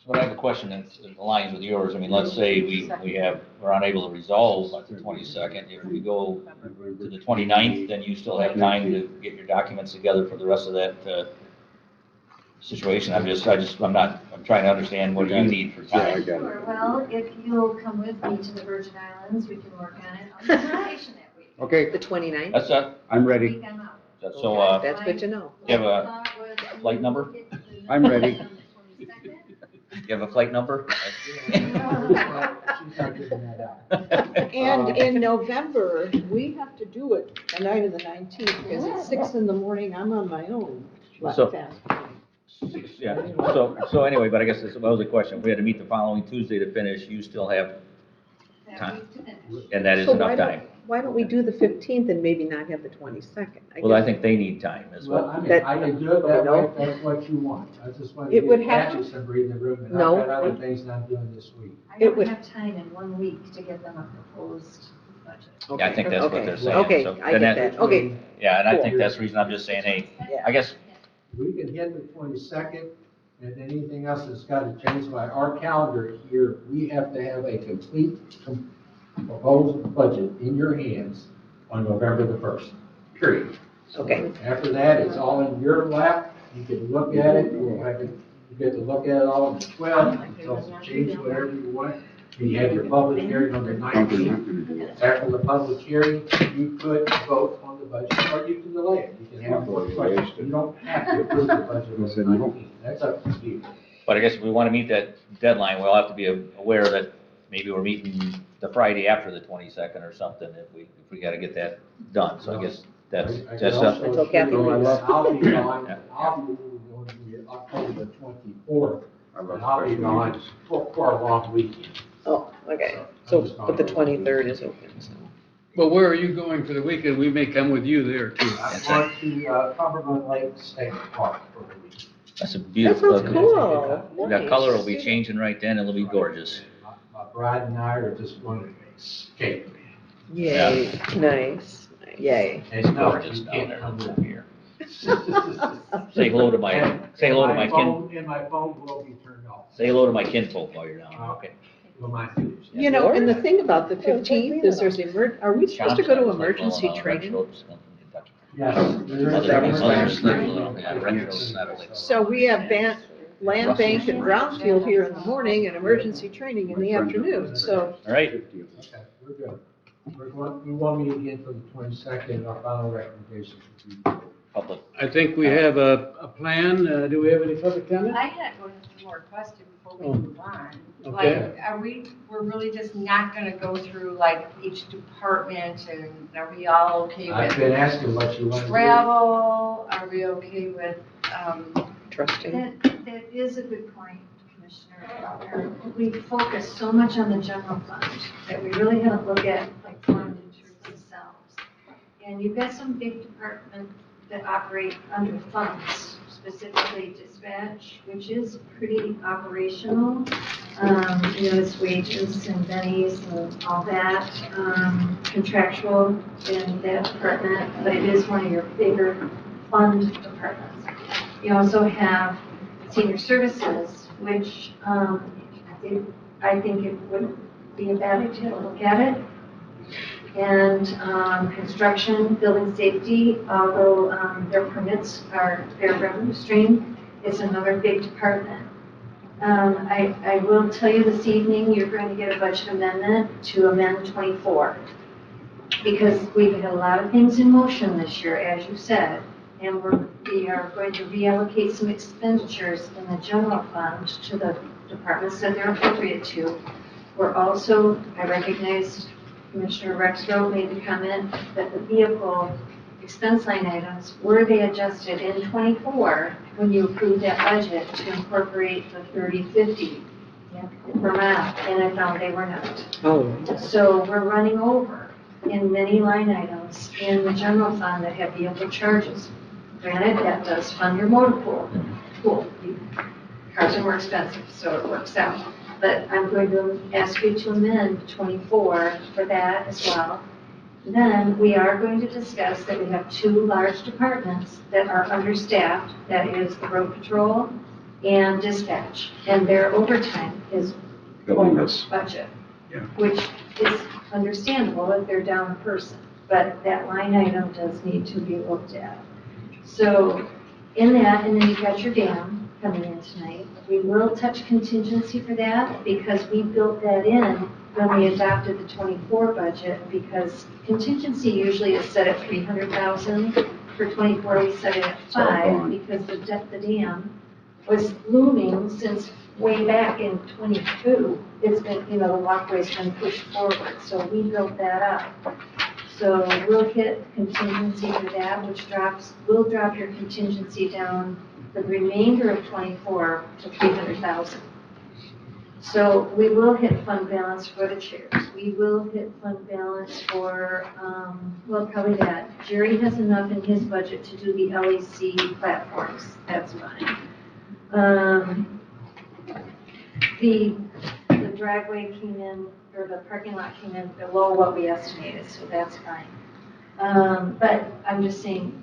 So I have a question that aligns with yours. I mean, let's say we're unable to resolve at the 22nd. If we go to the 29th, then you still have time to get your documents together for the rest of that situation. I'm trying to understand what you need for Yeah, I time. got it. Sure, well, if you'll come with me to the Virgin Islands, we can work on it. I'm on vacation that week. Okay, The 29th? That's I'm The ready. week I'm out. so, That's good to know. you have a flight number? I'm ready. You have a flight number? She's not giving that out. And in November, we have to do it the night of the 19th, because at 6 in the morning, I'm on my own. So- Fast. Yeah, so anyway, but I guess that was the question. If we had to meet the following Tuesday to finish, you still have time, and that is So enough time. Why don't we do the 15th and maybe not have the 22nd? Well, I think they need time as Well, well. I mean, That- I can do it that No. way if that's what you want. I just want to It would give have Kathy some breathing room, and No. I've got other things that I'm doing this week. I It don't would- have time in 1 week to get them a proposed budget. Yeah, I think that's what Okay. they're saying. Okay, So- I and get that- that. Okay, Yeah, and I Cool. think that's the reason I'm just saying, hey, Yeah. I guess, We can hit the 22nd, and then anything else that's got to change by our calendar here, we have to have a complete proposed budget in your hands on November the 1st, period. okay. After that, it's all in your lap, you can look at it, you get to look at it all on the 12th, you can change whatever you want. You have your public hearing on the 19th. After the public hearing, you could vote on the budget, or you can delay it. You can have more questions. You don't have to approve the budget on the 19th. That's up to you. but I guess if we want to meet that deadline, we'll have to be aware that maybe we're meeting the Friday after the 22nd or something, if we got to get that done. So I guess that's, I that's can up. also Until Kathy assure you leaves. that I'll be on October the 24th I love And I'll be special gone meetings. for a long weekend. Oh, okay. So, but the 23rd is open, so. But where are you going for the weekend? We may come with you there too. I'm going to Cumberland Lake State Park for the weekend. That's a That beautiful, sounds cool. the color will be changing right then, it'll be gorgeous. My bride and I are just going to escape. Yay, nice, yay. And no, Gorgeous you down can't there come with here. Say hello to my kin, And my phone will be turned off. say hello to my kinfolk while you're down there, okay? Will my finish? You know, and the thing about the 15th is there's are we supposed to go to emergency training? Yes. So we have land bank and brownfield here in the morning and emergency training in the afternoon, so. All right, Okay, we're good. We want to meet again for the 22nd, our final recommendations. public. I think we have a plan. Do we have any public comment? I had one more question before we Oh. move on. Okay. Like, we're really just not gonna go through like each department and are we all okay I've with been asking what you want to do. travel? Are we okay with, Trusting. That is a good point, Commissioner. We focus so much on the general fund that we really haven't looked at like fund themselves. And you've got some big departments that operate under funds, specifically dispatch, which is pretty operational. It's wages and bennies and all that, contractual in that department, but it is one of your bigger fund departments. You also have senior services, which I think it would be a bad idea to look at it. And construction, building safety, although their permits are their revenue stream, is another big department. I will tell you this evening, you're going to get a budget amendment to amend 24. Because we've had a lot of things in motion this year, as you said, and we are going to reallocate some expenditures in the general fund to the departments that they're appropriate to. We're also, I recognize Commissioner Rexroth made the comment that the vehicle expense line items, were they adjusted in 24 when you approved that budget to incorporate the 30/50 per mile? And I found they were not. Oh. So we're running over in many line items in the general fund that have vehicle charges. Granted, that does fund your motor pool. Cars are more expensive, so it works out. But I'm going to ask you to amend 24 for that as well. Then we are going to discuss that we have two large departments that are understaffed, that is the road patrol and dispatch. And their overtime is over budget, which is understandable if they're down a person. But that line item does need to be looked at. So in that, and then you've got your dam coming in tonight. We will touch contingency for that because we built that in when we adopted the 24 budget, because contingency usually is set at 300,000. For 24, we set it at 5 because the dam was looming since way back in 22. It's been, the walkway's been pushed forward, so we built that up. So we'll hit contingency for that, which will drop your contingency down for the remainder of 24 to 300,000. So we will hit fund balance for the chairs. We will hit fund balance for, probably that. Jerry has enough in his budget to do the LEC platforms. That's fine. The driveway came in, or the parking lot came in below what we estimated, so that's fine. But I'm just saying,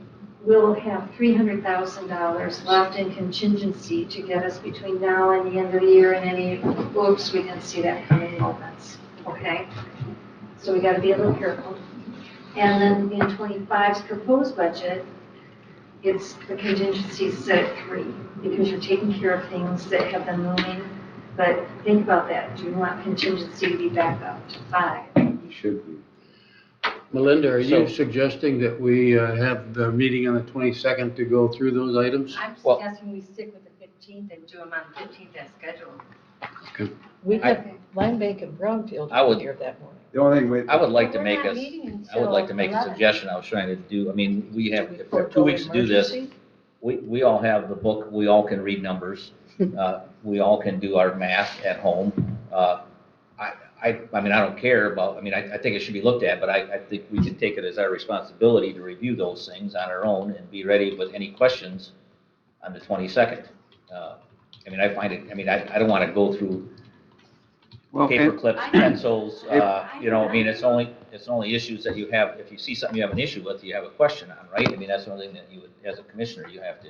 we'll have $300,000 left in contingency to get us between now and the end of the year, and any, oops, we didn't see that coming moments, okay? So we gotta be a little careful. And then in 25's proposed budget, it's the contingency set at 3, because you're taking care of things that have been moving. But think about that. Do you want contingency to be back up to 5? It should be. Melinda, are you So- suggesting that we have the meeting on the 22nd to go through those items? I'm Well- suggesting we stick with the 15th and do them on the 15th as scheduled. We had land bank and brownfield I would- here that morning. The only thing with, I would like to We're make not a, meeting I would like to until make a 11. suggestion I was trying to do, we have, if we have 2 Forego weeks to do this, emergency? we all have the book, we all can read numbers. we all can do our math at home. I mean, I don't care about, I mean, I think it should be looked at, but I think we can take it as our responsibility to review those things on our own and be ready with any questions on the 22nd. I mean, I find it, I mean, I don't want to go through Well, paper and- clips, pencils, you know, I mean, it's only issues that you have, if you see something you have an issue with, you have a question on, right? I mean, that's the only thing that you would, as a commissioner, you have to.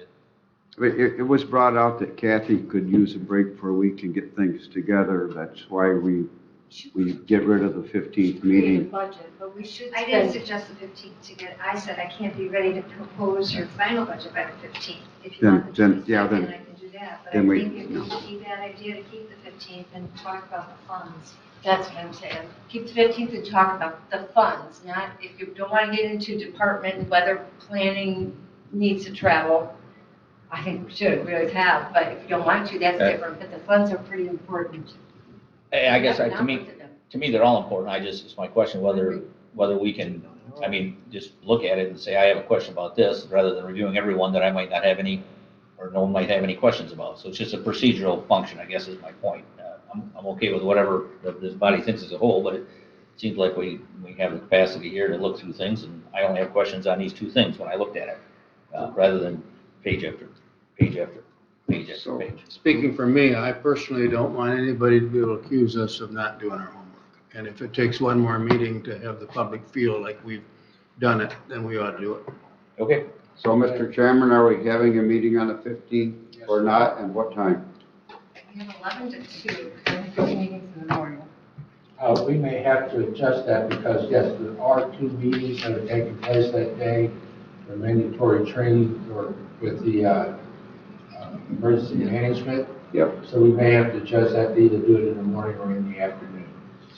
It was brought out that Kathy could use a break for a week and get things together. That's why we get rid of the 15th meeting. Budget, but we should I didn't spend, suggest the 15th to get, I said I can't be ready to propose your final budget by the 15th. If you want the Then- yeah, 22nd, then- I can do that, but I then we- think it would be a bad idea to keep the 15th and talk about the funds. that's what I'm saying. Keep the 15th and talk about the funds, not, if you don't want to get into department, whether planning needs to travel. I think we should, we always have, but if you don't want to, that's different, but the funds are pretty important. And I guess, to me, they're all important. It's my question whether we can, I mean, just look at it and say, I have a question about this, rather than reviewing everyone that I might not have any, or no one might have any questions about. So it's just a procedural function, I guess is my point. I'm okay with whatever this body thinks as a whole, but it seems like we have the capacity here to look through things, and I only have questions on these two things when I looked at it, rather than page after page after page after So, page. speaking for me, I personally don't want anybody to be able to accuse us of not doing our homework. And if it takes one more meeting to have the public feel like we've done it, then we ought to do it. Okay. So, Mr. Chairman, are we having a meeting on the 15th or not, and what time? We have 11 to 2, and 3 meetings in the morning. We may have to adjust that because, yes, there are 2 meetings that are taking place that day, the mandatory training or with the emergency management. Yep. So we may have to adjust that to either do it in the morning or in the afternoon.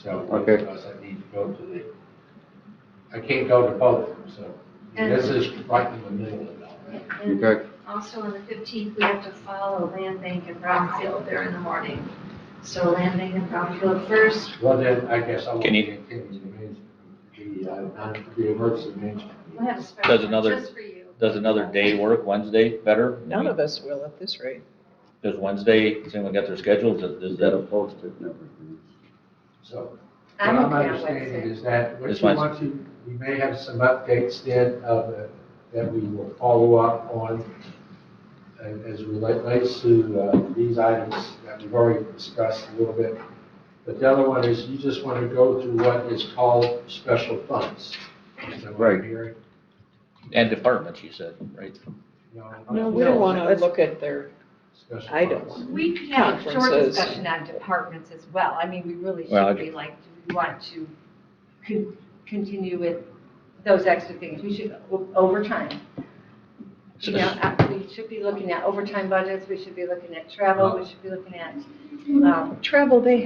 So Okay. those of us that need to go to I can't go to both, so this is right in the middle of it. And Okay. also on the 15th, we have to follow Land Bank and Brownfield there in the morning. So Land Bank and Brownfield first. Well, then, I guess I won't Can you- continue the emergency management. We'll have a special Does one another- just for you. Does another day work, Wednesday, better? None of us will at this rate. Does Wednesday, does anyone got their schedules? Does Got to that, post it and everything. So what I'm I'm okay on understanding Wednesday. is that what This you one's- want to, we may have some updates then of, that we will follow up on as it relates to these items that we've already discussed a little bit. But the other one is you just want to go through what is called special funds. Is that what I'm Right. hearing? and departments, you said, right? No, we don't want to look at their Special items. funds. We could have a short Conferences. discussion on departments as well. I mean, we really Well, should be like, do we want to continue with those extra things? We should, overtime. You know, we should be looking at overtime budgets, we should be looking at travel, we should be looking at, travel, they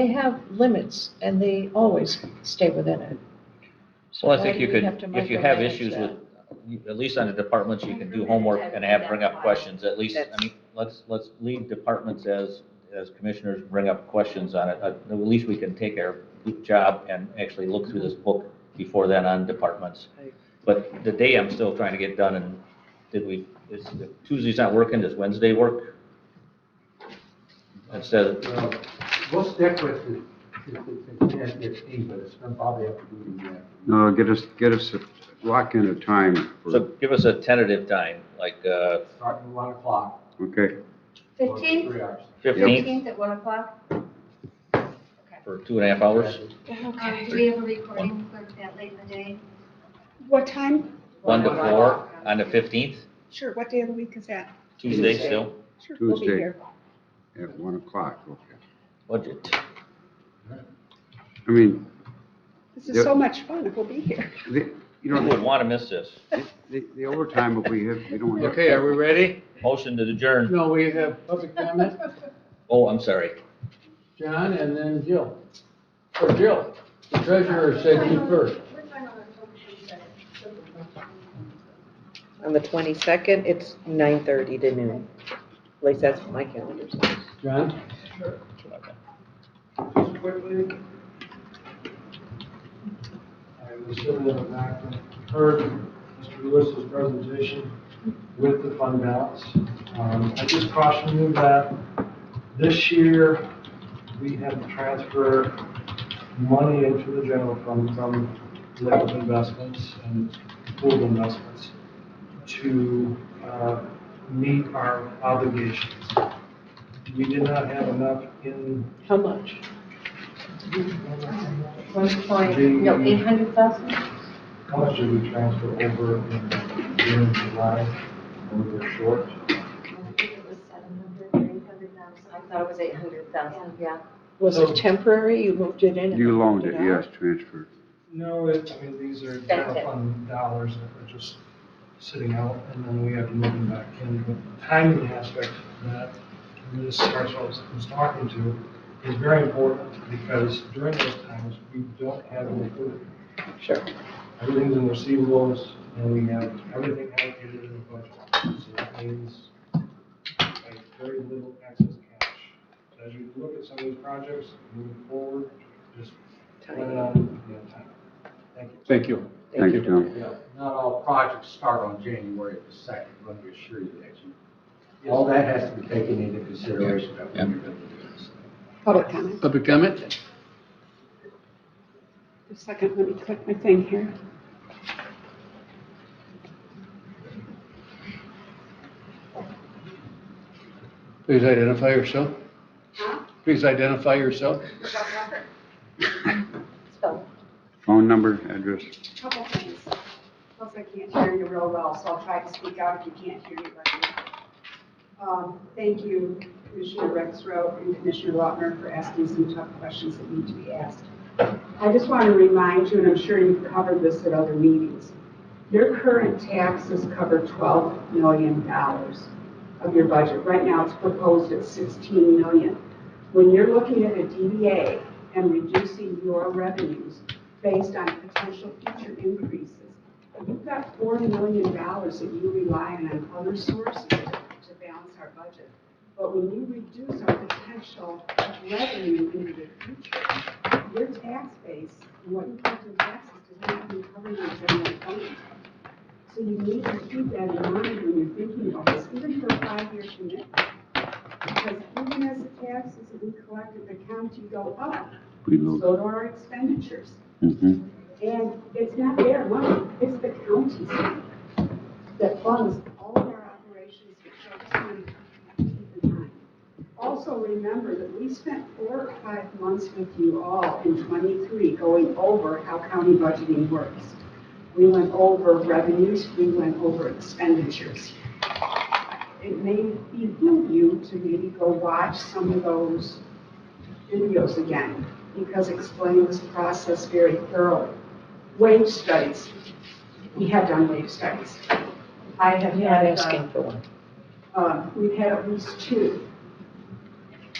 have limits, and they always stay within it. Well, I Why think do you we could, have to if you have micromanage issues that? with, at least on the departments, you can do homework and bring up questions, at least, I mean, let's leave departments as commissioners, bring up questions on it. At least we can take our job and actually look through this book before then on departments. Right. But the day I'm still trying to get done, and if Tuesday's not working, does Wednesday work? Instead of, Well, we'll stick with the 10-15, but it's going to probably have to be the No, get us, lock in a time so for, give us a tentative time, like, starting at 1 o'clock. okay? or 15th? 3 hours. 15th 15th at 1 o'clock? for 2.5 hours? Do we have a recording for that late in the day? What time? 1 to 4 on the 15th, Sure, what day of the week is that? Tuesday still, Sure, we'll be Tuesday. here. At 1 o'clock, okay. budget. I mean, This is so much fun, we'll be here. You would want to miss this. the overtime, if we don't want to. Okay, are we ready? Motion to adjourn. No, we have public comment. Oh, I'm sorry. John and then Jill. Or Jill, the treasurer said you first. On the 22nd, it's 9:30 to noon. At least that's what my calendar says. John? Just quickly, I was sitting in the back and heard Mr. Lewis's presentation with the fund balance. I just caution you that This year, we had to transfer money into the general fund from liquid investments and pooled investments to meet our obligations. We did not have enough in. How much? 800,000? How much did we transfer over in June and July? And we were short. I think it was 700 or 800,000. I thought it was 800,000, yeah. Was it temporary? You moved it in? and You loaned moved it, out? yes, transferred. No, these are general fund dollars that are just sitting out, and then we have to move them back in. But the timing aspect that Ms. Sarcels was talking to is very important, because during those times, we don't have any liquidity. Sure. Everything's in receivables, and we have everything allocated in the budget. So that means like very little excess cash. So as you look at some of these projects moving forward, just plan on, time. Thank you. Thank you. Thank you, Tom. Yeah, not all projects start on January the 2nd, let me assure you that. All that has to be taken into consideration when you're going to do this. Public comment. Public comment? A second, let me click my thing here. Please identify yourself. Please identify yourself. So, Phone number, address. Couple things. Plus, I can't hear you real well, so I'll try to speak out if you can't hear me right now. Thank you, Commissioner Rexroth and Commissioner Lautner, for asking some tough questions that need to be asked. I just want to remind you, and I'm sure you've covered this at other meetings, your current taxes cover $12 million of your budget. Right now, it's proposed at $16 million. When you're looking at a DDA and reducing your revenues based on potential future increases, you've got $4 million that you rely on other sources to balance our budget. But when you reduce our potential revenue into the future, your tax base and what you pay in taxes does not even cover your general fund. So you need to keep that in mind when you're thinking about this, even for a 5-year commitment. Because even as the taxes that we collect at the county go up, We lose. so do our expenditures. Mhm. And it's not their money, it's the county's money that funds all of our operations, which I just want to keep in mind. Also remember that we spent 4 or 5 months with you all in '23 going over how county budgeting works. We went over revenues, we went over expenditures. It may behoove you to maybe go watch some of those videos again, because explain this process very thoroughly. Wage studies. We have done wage studies. I have I'm had, not asking for one. we've had at least 2.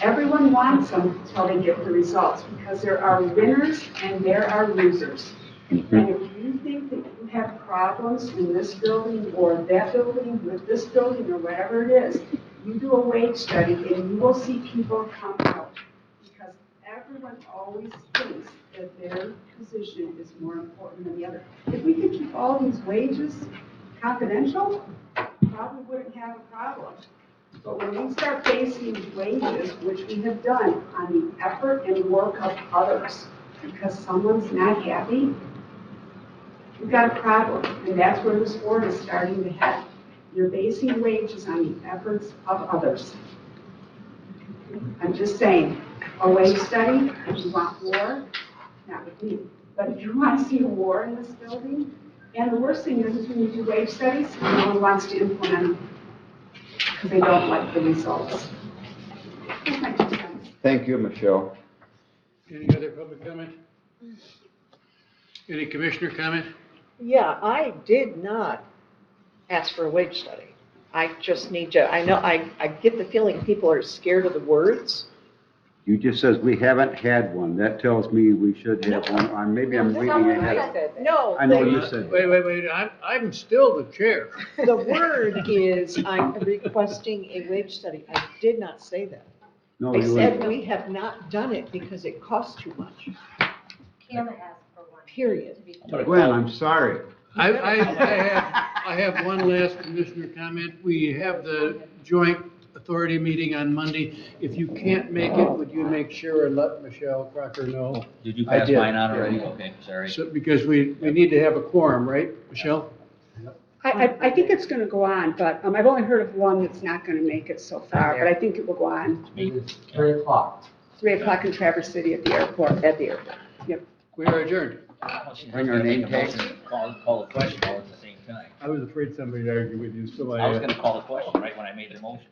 Everyone wants them until they get the results, because there are winners and there are losers. And if you think that you have problems in this building or that building with this building or whatever it is, you do a wage study and you will see people come out, because everyone always thinks that their position is more important than the other. If we could keep all these wages confidential, probably wouldn't have a problem. But when we start basing wages, which we have done, on the effort and work of others, because someone's not happy, we've got a problem, and that's where this board is starting to head. You're basing wages on the efforts of others. I'm just saying, a wage study, if you want war, not with me, but if you want to see a war in this building, and the worst thing is when you do wage studies, no one wants to implement them because they don't like the results. That's my 2 cents. Thank you, Michelle. Any other public comment? Any commissioner comment? Yeah, I did not ask for a wage study. I just need to, I know, I get the feeling people are scared of the words. You just says we haven't had one. That tells me we should have one. Maybe I'm reading ahead. No, I know you said. Wait, I'm still the chair. the word is I'm requesting a wage study. I did not say that. No, I you said wouldn't. we have not done it because it costs too much, Kiana asked for one. period. Gwen, I'm sorry. I have one last commissioner comment. We have the joint Authority meeting on Monday. If you can't make it, would you make sure and let Michelle Crocker know? Did you I pass did. mine on already? Okay, sorry. So, because we need to have a quorum, right, Michelle? I think it's gonna go on, but I've only heard of one that's not gonna make it so far, but I think it will go on. It's 3 o'clock. 3 o'clock in Traverse City at the airport. At the airport. We are adjourned. Bring our name tag. Call the question all at the same time. I was afraid somebody'd argue with you, so I was gonna call the question right when I made the motion.